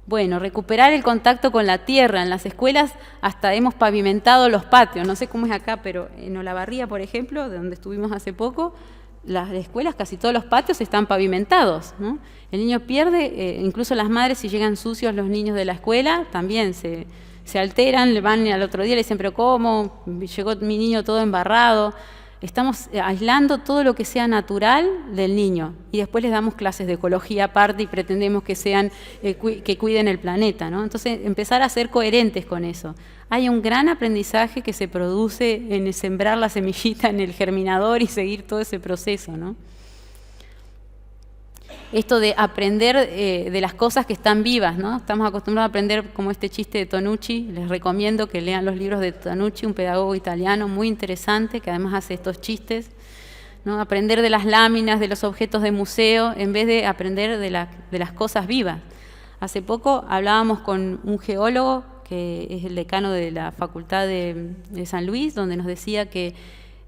Speaker 1: Bueno, recuperar el contacto con la tierra. En las escuelas hasta hemos pavimentado los patios. No sé cómo es acá, pero en Olavarría, por ejemplo, de donde estuvimos hace poco, las escuelas, casi todos los patios están pavimentados, ¿no? El niño pierde, incluso las madres, si llegan sucios los niños de la escuela, también se alteran, le van al otro día y le dicen, pero ¿cómo? Llegó mi niño todo embarrado. Estamos aislando todo lo que sea natural del niño y después les damos clases de ecología aparte y pretendemos que que cuiden el planeta, ¿no? Entonces, empezar a ser coherentes con eso. Hay un gran aprendizaje que se produce en sembrar la semillita en el germinador y seguir todo ese proceso, ¿no? Esto de aprender de las cosas que están vivas, ¿no? Estamos acostumbrados a aprender como este chiste de Tonucci. Les recomiendo que lean los libros de Tonucci, un pedagogo italiano muy interesante que además hace estos chistes, ¿no? Aprender de las láminas, de los objetos de museo, en vez de aprender de las cosas vivas. Hace poco hablábamos con un geólogo que es el decano de la Facultad de San Luis, donde nos decía que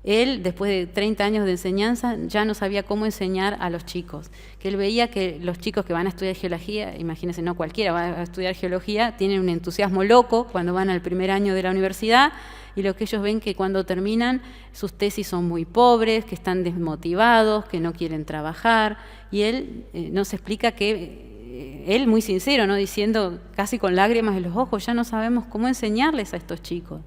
Speaker 1: él, después de 30 años de enseñanza, ya no sabía cómo enseñar a los chicos. Que él veía que los chicos que van a estudiar geología, imagínense, no cualquiera va a estudiar geología, tienen un entusiasmo loco cuando van al primer año de la universidad, y lo que ellos ven que cuando terminan sus tesis son muy pobres, que están desmotivados, que no quieren trabajar, y él nos explica que, él muy sincero, ¿no? Diciendo casi con lágrimas en los ojos, ya no sabemos cómo enseñarles a estos chicos.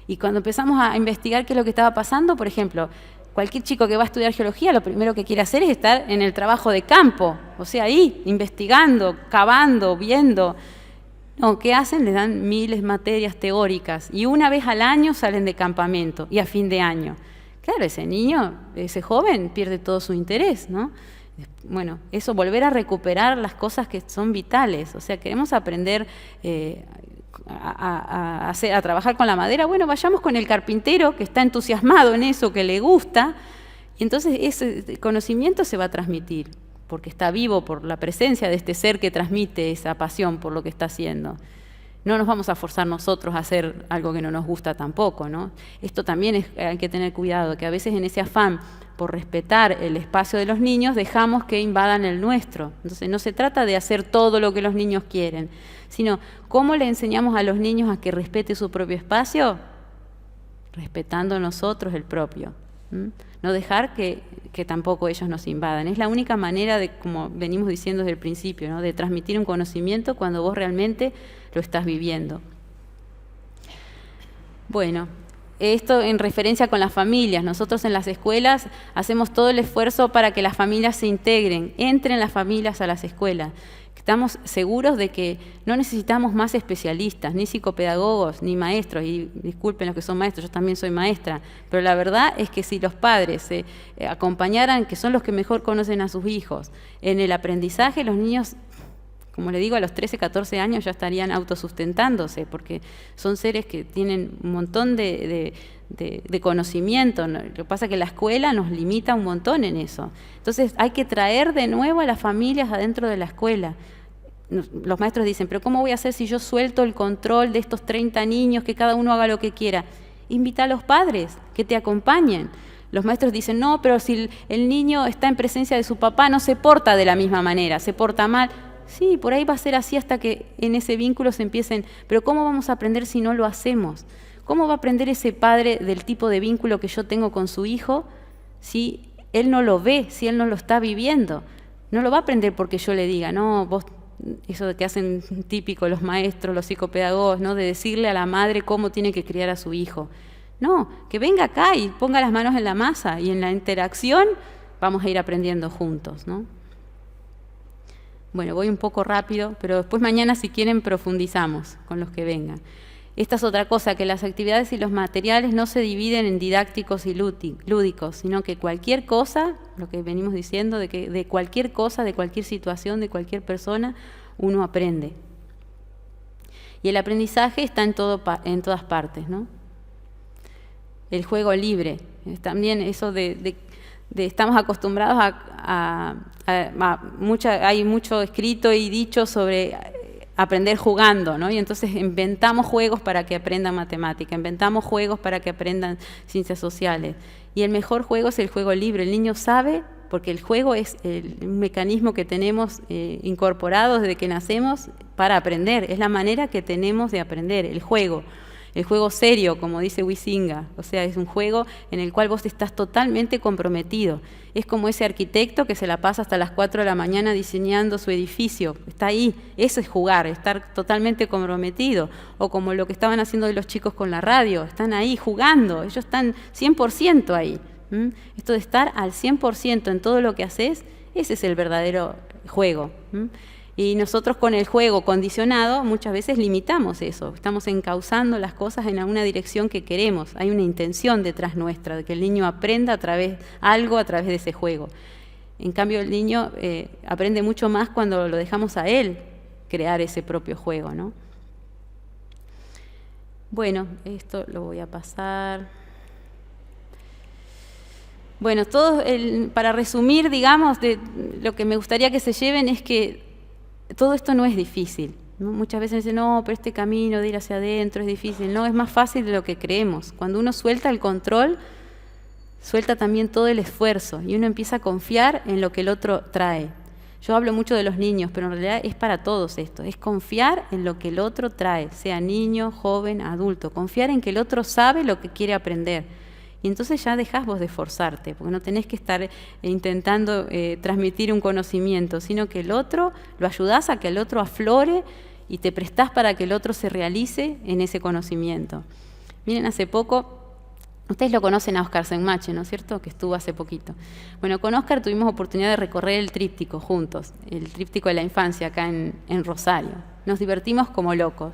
Speaker 1: Y cuando empezamos a investigar qué es lo que estaba pasando, por ejemplo, cualquier chico que va a estudiar geología, lo primero que quiere hacer es estar en el trabajo de campo, o sea, ahí, investigando, cavando, viendo. No, ¿qué hacen? Les dan miles de materias teóricas y una vez al año salen de campamento y a fin de año. Claro, ese niño, ese joven pierde todo su interés, ¿no? Bueno, eso, volver a recuperar las cosas que son vitales, o sea, queremos aprender a trabajar con la madera, bueno, vayamos con el carpintero que está entusiasmado en eso, que le gusta, y entonces ese conocimiento se va a transmitir, porque está vivo por la presencia de este ser que transmite esa pasión por lo que está haciendo. No nos vamos a forzar nosotros a hacer algo que no nos gusta tampoco, ¿no? Esto también hay que tener cuidado, que a veces en ese afán por respetar el espacio de los niños dejamos que invadan el nuestro. Entonces no se trata de hacer todo lo que los niños quieren, sino cómo le enseñamos a los niños a que respete su propio espacio, respetando nosotros el propio. No dejar que tampoco ellos nos invadan. Es la única manera de, como venimos diciendo desde el principio, ¿no? De transmitir un conocimiento cuando vos realmente lo estás viviendo. Bueno, esto en referencia con las familias. Nosotros en las escuelas hacemos todo el esfuerzo para que las familias se integren, entren las familias a las escuelas. Estamos seguros de que no necesitamos más especialistas, ni psicopedagogos, ni maestros, y disculpen los que son maestros, yo también soy maestra, pero la verdad es que si los padres se acompañaran, que son los que mejor conocen a sus hijos, en el aprendizaje, los niños, como le digo, a los 13, 14 años ya estarían autosustentándose, porque son seres que tienen un montón de conocimiento. Lo que pasa es que la escuela nos limita un montón en eso. Entonces hay que traer de nuevo a las familias adentro de la escuela. Los maestros dicen, pero ¿cómo voy a hacer si yo suelto el control de estos 30 niños, que cada uno haga lo que quiera? Invita a los padres que te acompañen. Los maestros dicen, no, pero si el niño está en presencia de su papá, no se porta de la misma manera, se porta mal. Sí, por ahí va a ser así hasta que en ese vínculo se empiecen, pero ¿cómo vamos a aprender si no lo hacemos? ¿Cómo va a aprender ese padre del tipo de vínculo que yo tengo con su hijo si él no lo ve, si él no lo está viviendo? No lo va a aprender porque yo le diga, no, vos, eso de que hacen típico los maestros, los psicopedagogos, ¿no? De decirle a la madre cómo tiene que criar a su hijo. No, que venga acá y ponga las manos en la masa y en la interacción vamos a ir aprendiendo juntos, ¿no? Bueno, voy un poco rápido, pero después mañana, si quieren, profundizamos con los que vengan. Esta es otra cosa, que las actividades y los materiales no se dividen en didácticos y lúdicos, sino que cualquier cosa, lo que venimos diciendo, de que de cualquier cosa, de cualquier situación, de cualquier persona, uno aprende. Y el aprendizaje está en todas partes, ¿no? el juego libre. También eso estamos acostumbrados hay mucho escrito y dicho sobre aprender jugando, ¿no? Y entonces inventamos juegos para que aprendan matemática, inventamos juegos para que aprendan ciencias sociales. Y el mejor juego es el juego libre. El niño sabe, porque el juego es un mecanismo que tenemos incorporado desde que nacemos para aprender. Es la manera que tenemos de aprender, el juego. El juego serio, como dice Huizinga, o sea, es un juego en el cual vos estás totalmente comprometido. Es como ese arquitecto que se la pasa hasta las 4 de la mañana diseñando su edificio. Está ahí, eso es jugar, estar totalmente comprometido. O como lo que estaban haciendo los chicos con la radio, están ahí jugando, ellos están 100% ahí. Esto de estar al 100% en todo lo que haces, ese es el verdadero juego. Y nosotros con el juego condicionado muchas veces limitamos eso, estamos encauzando las cosas en alguna dirección que queremos, hay una intención detrás nuestra, de que el niño aprenda a través de ese juego. En cambio el niño aprende mucho más cuando lo dejamos a él crear ese propio juego, ¿no? Bueno, esto lo voy a pasar. Bueno, para resumir, digamos, lo que me gustaría que se lleven es que todo esto no es difícil, ¿no? Muchas veces dicen, no, pero este camino de ir hacia adentro es difícil. No, es más fácil de lo que creemos. Cuando uno suelta el control, suelta también todo el esfuerzo y uno empieza a confiar en lo que el otro trae. Yo hablo mucho de los niños, pero en realidad es para todos esto. Es confiar en lo que el otro trae, sea niño, joven, adulto. Confiar en que el otro sabe lo que quiere aprender. Y entonces ya dejás vos de esforzarte, porque no tenés que estar intentando transmitir un conocimiento, sino que el otro, lo ayudás a que el otro aflore y te prestás para que el otro se realice en ese conocimiento. Miren, hace poco, ustedes lo conocen a Óscar Senmache, ¿no es cierto?, que estuvo hace poquito. Bueno, con Óscar tuvimos oportunidad de recorrer el tríptico juntos, el tríptico de la infancia acá en Rosario. Nos divertimos como locos.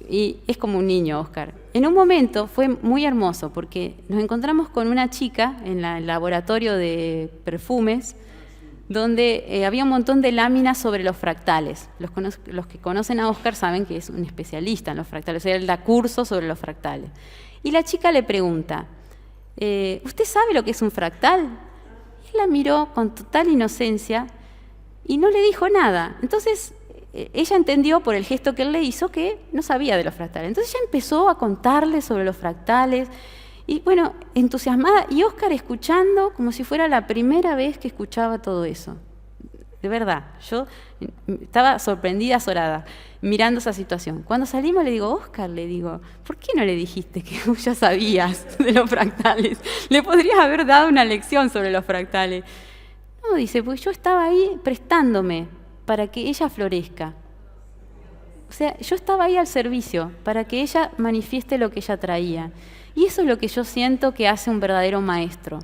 Speaker 1: Y es como un niño, Óscar. En un momento fue muy hermoso porque nos encontramos con una chica en el laboratorio de perfumes donde había un montón de láminas sobre los fractales. Los que conocen a Óscar saben que es un especialista en los fractales, o sea, él da cursos sobre los fractales. Y la chica le pregunta, ¿usted sabe lo que es un fractal? Y él la miró con total inocencia y no le dijo nada. Entonces ella entendió por el gesto que él le hizo que no sabía de los fractales. Entonces ella empezó a contarle sobre los fractales y bueno, entusiasmada, y Óscar escuchando como si fuera la primera vez que escuchaba todo eso. De verdad, yo estaba sorprendida, azorada, mirando esa situación. Cuando salimos le digo, Óscar, ¿por qué no le dijiste que vos ya sabías de los fractales? Le podrías haber dado una lección sobre los fractales. No, dice, porque yo estaba ahí prestándome para que ella florezca. O sea, yo estaba ahí al servicio para que ella manifieste lo que ella traía. Y eso es lo que yo siento que hace un verdadero maestro.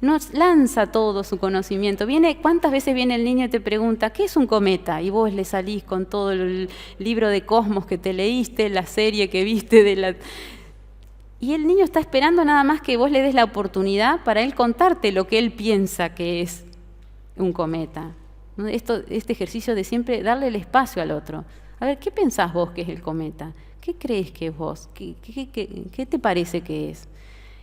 Speaker 1: No lanza todo su conocimiento. ¿Cuántas veces viene el niño y te pregunta, ¿qué es un cometa? Y vos le salís con todo el libro de Cosmos que te leíste, la serie que viste Y el niño está esperando nada más que vos le des la oportunidad para él contarte lo que él piensa que es un cometa. Este ejercicio de siempre darle el espacio al otro. A ver, ¿qué pensás vos que es el cometa? ¿Qué crees que es vos? ¿Qué te parece que es?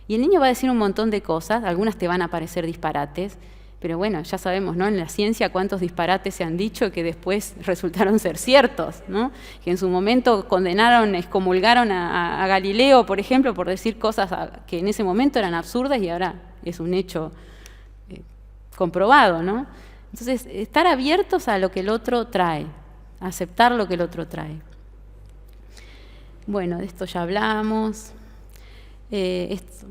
Speaker 1: Y el niño va a decir un montón de cosas, algunas te van a parecer disparates, pero bueno, ya sabemos, ¿no?, en la ciencia cuántos disparates se han dicho que después resultaron ser ciertos, ¿no? Que en su momento excomulgaron a Galileo, por ejemplo, por decir cosas que en ese momento eran absurdas y ahora es un hecho comprobado, ¿no? Entonces, estar abiertos a lo que el otro trae, a aceptar lo que el otro trae. Bueno, de esto ya hablamos. Esto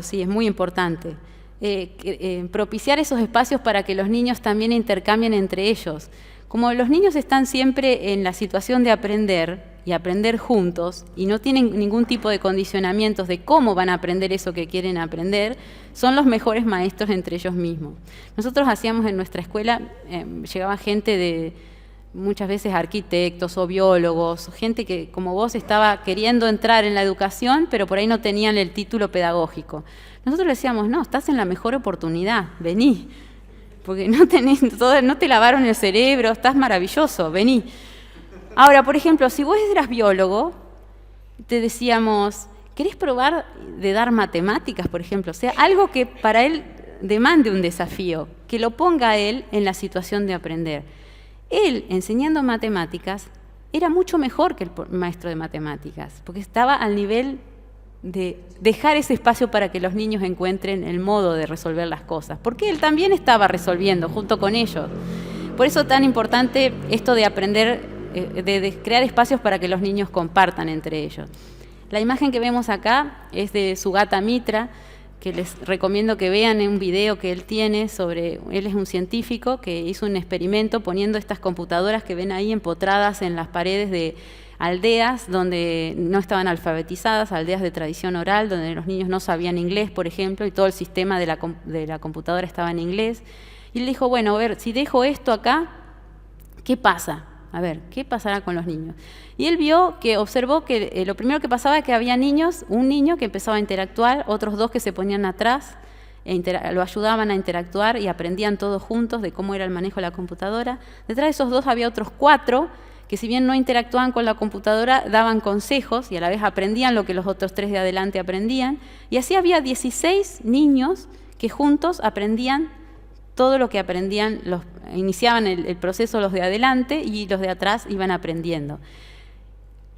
Speaker 1: sí, es muy importante. Propiciar esos espacios para que los niños también intercambien entre ellos. Como los niños están siempre en la situación de aprender y aprender juntos y no tienen ningún tipo de condicionamientos de cómo van a aprender eso que quieren aprender, son los mejores maestros entre ellos mismos. Nosotros hacíamos en nuestra escuela, llegaba gente muchas veces arquitectos o biólogos, gente que como vos estaba queriendo entrar en la educación, pero por ahí no tenían el título pedagógico. Nosotros le decíamos, no, estás en la mejor oportunidad, vení, porque no te lavaron el cerebro, estás maravilloso, vení. Ahora, por ejemplo, si vos eras biólogo, te decíamos, ¿querés probar de dar matemáticas, por ejemplo? O sea, algo que para él demande un desafío, que lo ponga a él en la situación de aprender. Él, enseñando matemáticas, era mucho mejor que el maestro de matemáticas, porque estaba al nivel de dejar ese espacio para que los niños encuentren el modo de resolver las cosas, porque él también estaba resolviendo junto con ellos. Por eso es tan importante esto de aprender, de crear espacios para que los niños compartan entre ellos. La imagen que vemos acá es de Sugata Mitra, que les recomiendo que vean en un video que él tiene sobre, él es un científico que hizo un experimento poniendo estas computadoras que ven ahí empotradas en las paredes de aldeas donde no estaban alfabetizadas, aldeas de tradición oral, donde los niños no sabían inglés, por ejemplo, y todo el sistema de la computadora estaba en inglés. Y él dijo, bueno, a ver, si dejo esto acá, ¿qué pasa? A ver, ¿qué pasará con los niños? Y él observó que lo primero que pasaba es que había niños, un niño que empezaba a interactuar, otros dos que se ponían atrás, lo ayudaban a interactuar y aprendían todos juntos de cómo era el manejo de la computadora. Detrás de esos dos había otros 4 que si bien no interactuaban con la computadora, daban consejos y a la vez aprendían lo que los otros 3 de adelante aprendían. Y así había 16 niños que juntos aprendían todo lo que aprendían, iniciaban el proceso los de adelante y los de atrás iban aprendiendo.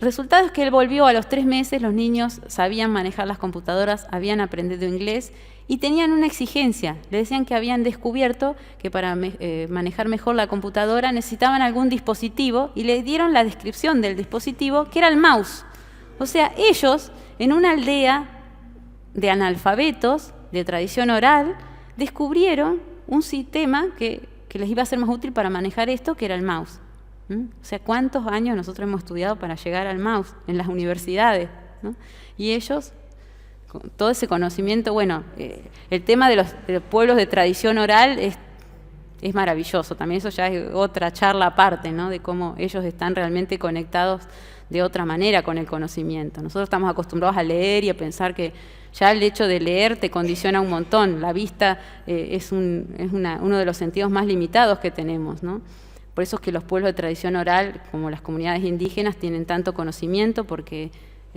Speaker 1: El resultado es que él volvió a los 3 meses, los niños sabían manejar las computadoras, habían aprendido inglés y tenían una exigencia. Le decían que habían descubierto que para manejar mejor la computadora necesitaban algún dispositivo y le dieron la descripción del dispositivo, que era el mouse. O sea, ellos, en una aldea de analfabetos, de tradición oral, descubrieron un sistema que les iba a ser más útil para manejar esto, que era el mouse. O sea, ¿cuántos años nosotros hemos estudiado para llegar al mouse en las universidades, ¿no? Y ellos, con todo ese conocimiento, bueno, el tema de los pueblos de tradición oral es maravilloso. También eso ya es otra charla aparte, ¿no? De cómo ellos están realmente conectados de otra manera con el conocimiento. Nosotros estamos acostumbrados a leer y a pensar que ya el hecho de leer te condiciona un montón. La vista es uno de los sentidos más limitados que tenemos, ¿no? Por eso es que los pueblos de tradición oral, como las comunidades indígenas, tienen tanto conocimiento, porque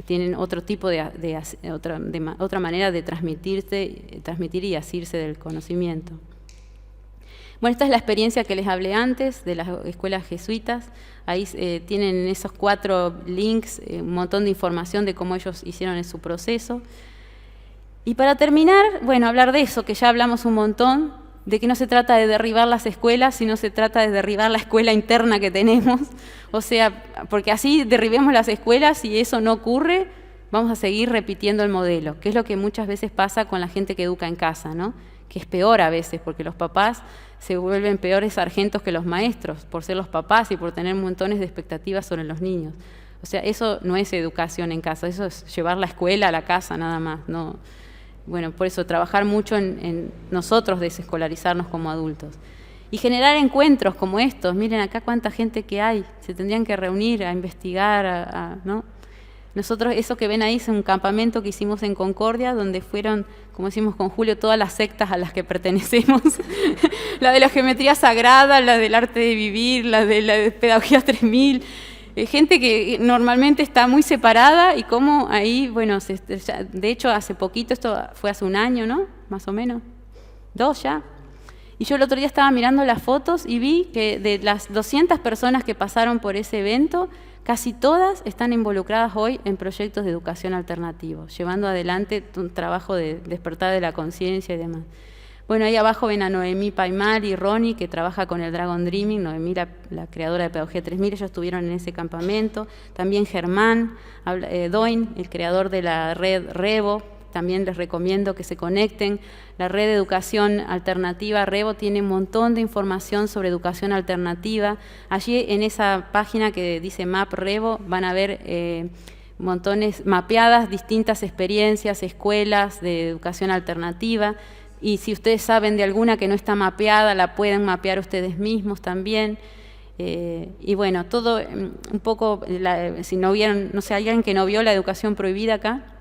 Speaker 1: tienen otro tipo otra manera de transmitir y asirse del conocimiento. Bueno, esta es la experiencia que les hablé antes de las escuelas jesuitas. Ahí tienen en esos 4 links un montón de información de cómo ellos hicieron en su proceso. Y para terminar, bueno, hablar de eso, que ya hablamos un montón, de que no se trata de derribar las escuelas, sino se trata de derribar la escuela interna que tenemos. O sea, porque así derribemos las escuelas y eso no ocurre, vamos a seguir repitiendo el modelo, que es lo que muchas veces pasa con la gente que educa en casa, ¿no? Que es peor a veces, porque los papás se vuelven peores sargentos que los maestros, por ser los papás y por tener montones de expectativas sobre los niños. O sea, eso no es educación en casa, eso es llevar la escuela a la casa nada más, ¿no? Bueno, por eso trabajar mucho en nosotros desescolarizarnos como adultos. Y generar encuentros como estos. Miren acá cuánta gente que hay. Se tendrían que reunir a investigar, ¿no? Nosotros, eso que ven ahí es un campamento que hicimos en Concordia, donde fueron, como decimos con Julio, todas las sectas a las que pertenecemos. La de la geometría sagrada, la del arte de vivir, la de la pedagogía 3000. Gente que normalmente está muy separada y como ahí, bueno, de hecho hace poquito, esto fue hace un año, ¿no? Más o menos, 2 ya. Y yo el otro día estaba mirando las fotos y vi que de las 200 personas que pasaron por ese evento, casi todas están involucradas hoy en proyectos de educación alternativo, llevando adelante un trabajo de despertar de la conciencia y demás. Bueno, ahí abajo ven a Noemí Paimar y Ronnie, que trabaja con el Dragon Dreaming. Noemí, la creadora de Pedagogía 3000, ellos estuvieron en ese campamento. También Germán Doin, el creador de la red Revo. También les recomiendo que se conecten. La red de educación alternativa Revo tiene un montón de información sobre educación alternativa. Allí en esa página que dice Map Revo van a ver montones mapeadas, distintas experiencias, escuelas de educación alternativa. Y si ustedes saben de alguna que no está mapeada, la pueden mapear ustedes mismos también. Y bueno, todo un poco, si no vieron, no sé, ¿alguien que no vio La educación prohibida acá?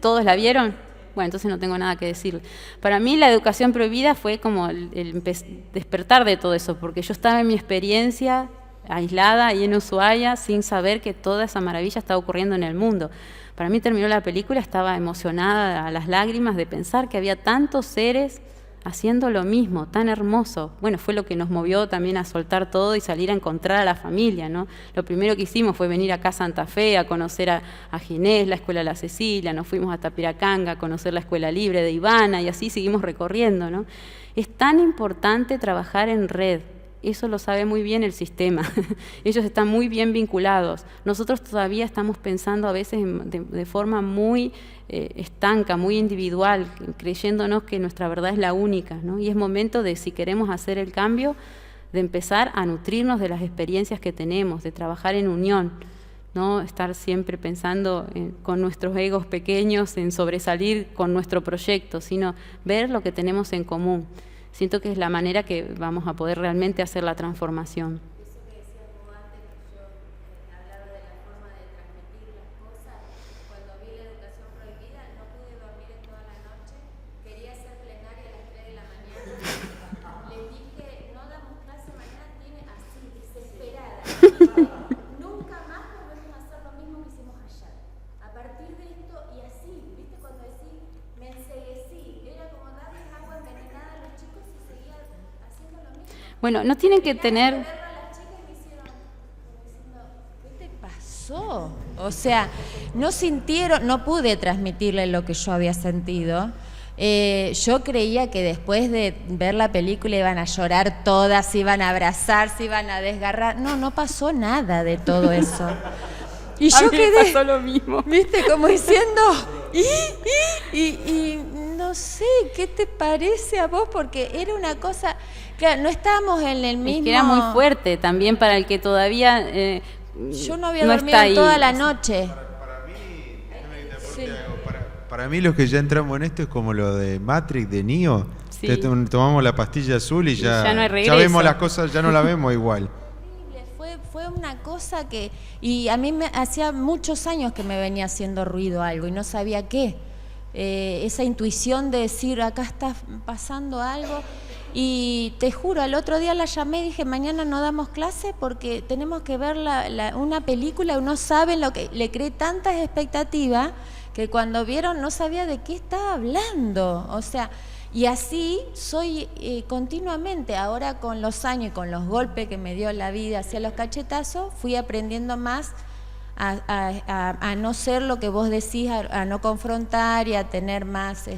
Speaker 1: ¿Todos la vieron? Bueno, entonces no tengo nada que decir. Para mí La educación prohibida fue como el despertar de todo eso, porque yo estaba en mi experiencia aislada ahí en Ushuaia sin saber que toda esa maravilla estaba ocurriendo en el mundo. Para mí terminó la película, estaba emocionada a las lágrimas de pensar que había tantos seres haciendo lo mismo, tan hermoso. Bueno, fue lo que nos movió también a soltar todo y salir a encontrar a la familia, ¿no? Lo primero que hicimos fue venir acá a Santa Fe a conocer a Ginés, la Escuela La Cecilia, nos fuimos a Tapiracanga a conocer la Escuela Libre de Ivana y así seguimos recorriendo, ¿no? Es tan importante trabajar en red. Eso lo sabe muy bien el sistema. Ellos están muy bien vinculados. Nosotros todavía estamos pensando a veces de forma muy estanca, muy individual, creyéndonos que nuestra verdad es la única, ¿no? Y es momento de, si queremos hacer el cambio, de empezar a nutrirnos de las experiencias que tenemos, de trabajar en unión, no estar siempre pensando con nuestros egos pequeños en sobresalir con nuestro proyecto, sino ver lo que tenemos en común. Siento que es la manera que vamos a poder realmente hacer la transformación.
Speaker 12: Eso que decías vos antes, que yo hablaba de la forma de transmitir las cosas, cuando vi la educación prohibida no pude dormir en toda la noche, quería hacer plenaria a las 3 de la mañana, les dije, no damos clase mañana, tiene así, desesperada, nunca más volvemos a hacer lo mismo que hicimos ayer. A partir de esto, y así, viste, cuando decís, me enseguecí, era como darles agua envenenada a los chicos.
Speaker 1: Bueno, no tienen que tener...
Speaker 13: ¿Qué te pasó? O sea, no sintieron, no pude transmitirle lo que yo había sentido. Yo creía que después de ver la película iban a llorar todas, se iban a abrazar, se iban a desgarrar. No, no pasó nada de todo eso. Y yo quedé,
Speaker 1: pasó lo mismo.
Speaker 13: ¿Viste? Como diciendo, y no sé, ¿qué te parece a vos? Porque era una cosa, claro, no estábamos en el mismo...
Speaker 1: Es que era muy fuerte también para el que todavía
Speaker 13: yo no había dormido toda la noche.
Speaker 4: Para mí los que ya entramos en esto es como lo de Matrix, de Neo. Sí. Tomamos la pastilla azul y ya
Speaker 1: no hay regreso.
Speaker 4: Ya vemos las cosas, ya no la vemos igual.
Speaker 13: Fue una cosa que... Y a mí me hacía muchos años que me venía haciendo ruido algo y no sabía qué. Esa intuición de decir, acá está pasando algo. Y te juro, al otro día la llamé y dije, mañana no damos clase porque tenemos que ver una película. Uno sabe lo que le cree tantas expectativas que cuando vieron no sabía de qué estaba hablando. O sea... Y así soy continuamente, ahora con los años y con los golpes que me dio la vida hacia los cachetazos, fui aprendiendo más a no ser lo que vos decís, a no confrontar y a tener más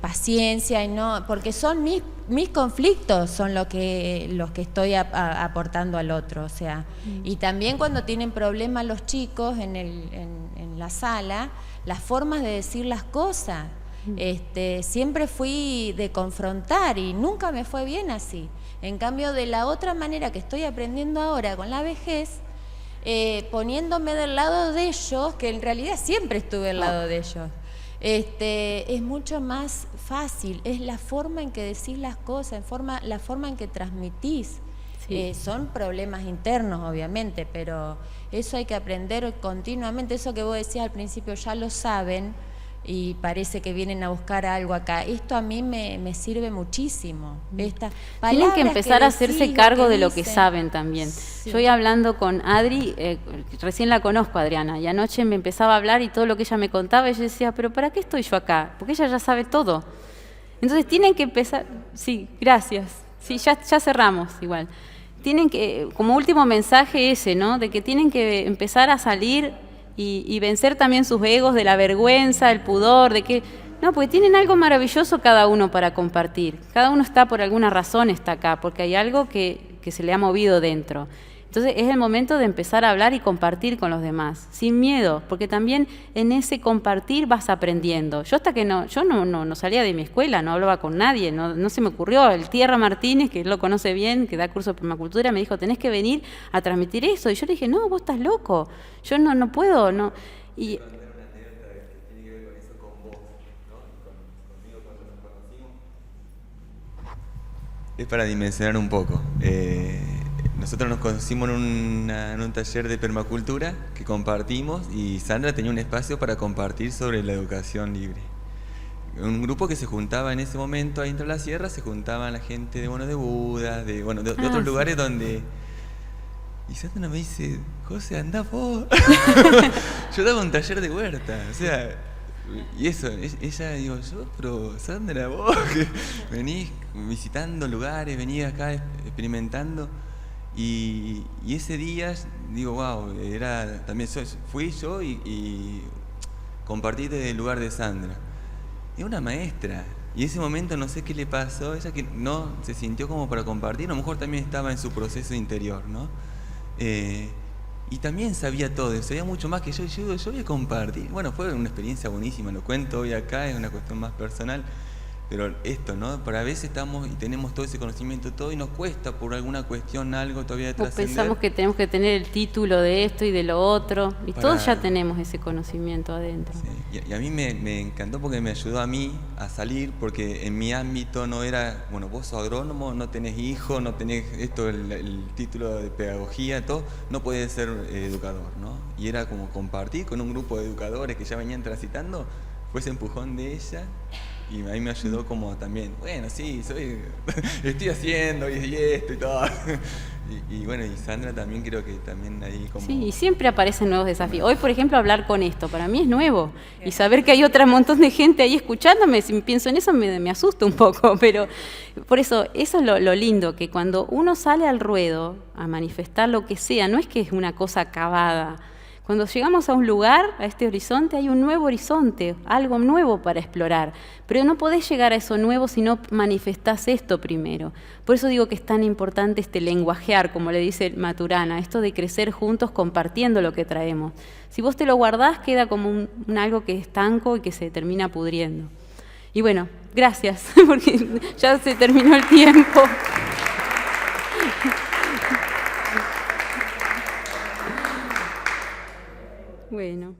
Speaker 13: paciencia, y no, porque son mis conflictos, son los que estoy aportando al otro. O sea, y también cuando tienen problemas los chicos en la sala, las formas de decir las cosas. Siempre fui de confrontar y nunca me fue bien así. En cambio, de la otra manera que estoy aprendiendo ahora con la vejez, poniéndome del lado de ellos, que en realidad siempre estuve del lado de ellos, es mucho más fácil. Es la forma en que decís las cosas, la forma en que transmitís. Sí. Son problemas internos, obviamente, pero eso hay que aprender continuamente. Eso que vos decías al principio, ya lo saben y parece que vienen a buscar algo acá. Esto a mí me sirve muchísimo.
Speaker 1: Tienen que empezar a hacerse cargo de lo que saben también. Sí. Yo iba hablando con Adri, recién la conozco, Adriana, y anoche me empezaba a hablar y todo lo que ella me contaba, y yo decía, pero ¿para qué estoy yo acá? Porque ella ya sabe todo. Entonces tienen que empezar... Sí, gracias. Sí, ya cerramos igual. Tienen que, como último mensaje ese, ¿no? De que tienen que empezar a salir y vencer también sus egos de la vergüenza, el pudor, de que... No, porque tienen algo maravilloso cada uno para compartir. Cada uno está por alguna razón, está acá, porque hay algo que se le ha movido dentro. Entonces es el momento de empezar a hablar y compartir con los demás, sin miedo, porque también en ese compartir vas aprendiendo. Yo hasta que yo no salía de mi escuela, no hablaba con nadie, no se me ocurrió. El Tierra Martínez, que él lo conoce bien, que da curso de permacultura, me dijo, tenés que venir a transmitir eso. Y yo le dije, no, vos estás loco, yo no puedo, no. Y
Speaker 11: es para dimensionar un poco. Nosotros nos conocimos en un taller de permacultura que compartimos, y Sandra tenía un espacio para compartir sobre la educación libre. Un grupo que se juntaba en ese momento ahí entre la sierra, se juntaban la gente de Buda, de otros lugares donde Y Sandra me dice, José, andá vos. Yo daba un taller de huerta, o sea, y eso, ella, digo, yo, pero Sandra, vos que venís visitando lugares, venís acá experimentando. Y ese día, digo, wow, era, también fui yo y compartí desde el lugar de Sandra. Es una maestra. Y ese momento no sé qué le pasó, ella que no se sintió como para compartir, a lo mejor también estaba en su proceso interior, ¿no? Y también sabía todo, sabía mucho más que yo, y yo digo, yo voy a compartir. Bueno, fue una experiencia buenísima, lo cuento hoy acá, es una cuestión más personal, pero esto, ¿no? Para a veces estamos y tenemos todo ese conocimiento, todo, y nos cuesta por alguna cuestión algo todavía de trascender.
Speaker 1: Pensamos que tenemos que tener el título de esto y de lo otro, y todos ya tenemos ese conocimiento adentro.
Speaker 11: Sí. Y a mí me encantó porque me ayudó a mí a salir, porque en mi ámbito no era, bueno, vos sos agrónomo, no tenés hijos, no tenés esto, el título de pedagogía, todo, no podés ser educador, ¿no? Y era como compartir con un grupo de educadores que ya venían transitando, fue ese empujón de ella. Y a mí me ayudó como también, bueno, sí, estoy haciendo y esto y todo. Y bueno, y Sandra también creo que también ahí como...
Speaker 1: Sí, y siempre aparecen nuevos desafíos. Hoy, por ejemplo, hablar con esto, para mí es nuevo. Y saber que hay otro montón de gente ahí escuchándome, si pienso en eso me asusta un poco. Pero por eso es lo lindo, que cuando uno sale al ruedo a manifestar lo que sea, no es que es una cosa acabada. Cuando llegamos a un lugar, a este horizonte, hay un nuevo horizonte, algo nuevo para explorar. Pero no podés llegar a eso nuevo si no manifestás esto primero. Por eso digo que es tan importante este lenguajear, como le dice Maturana, esto de crecer juntos compartiendo lo que traemos. Si vos te lo guardás, queda como un algo que es estanco y que se termina pudriendo. Y bueno, gracias, porque ya se terminó el tiempo. Bueno.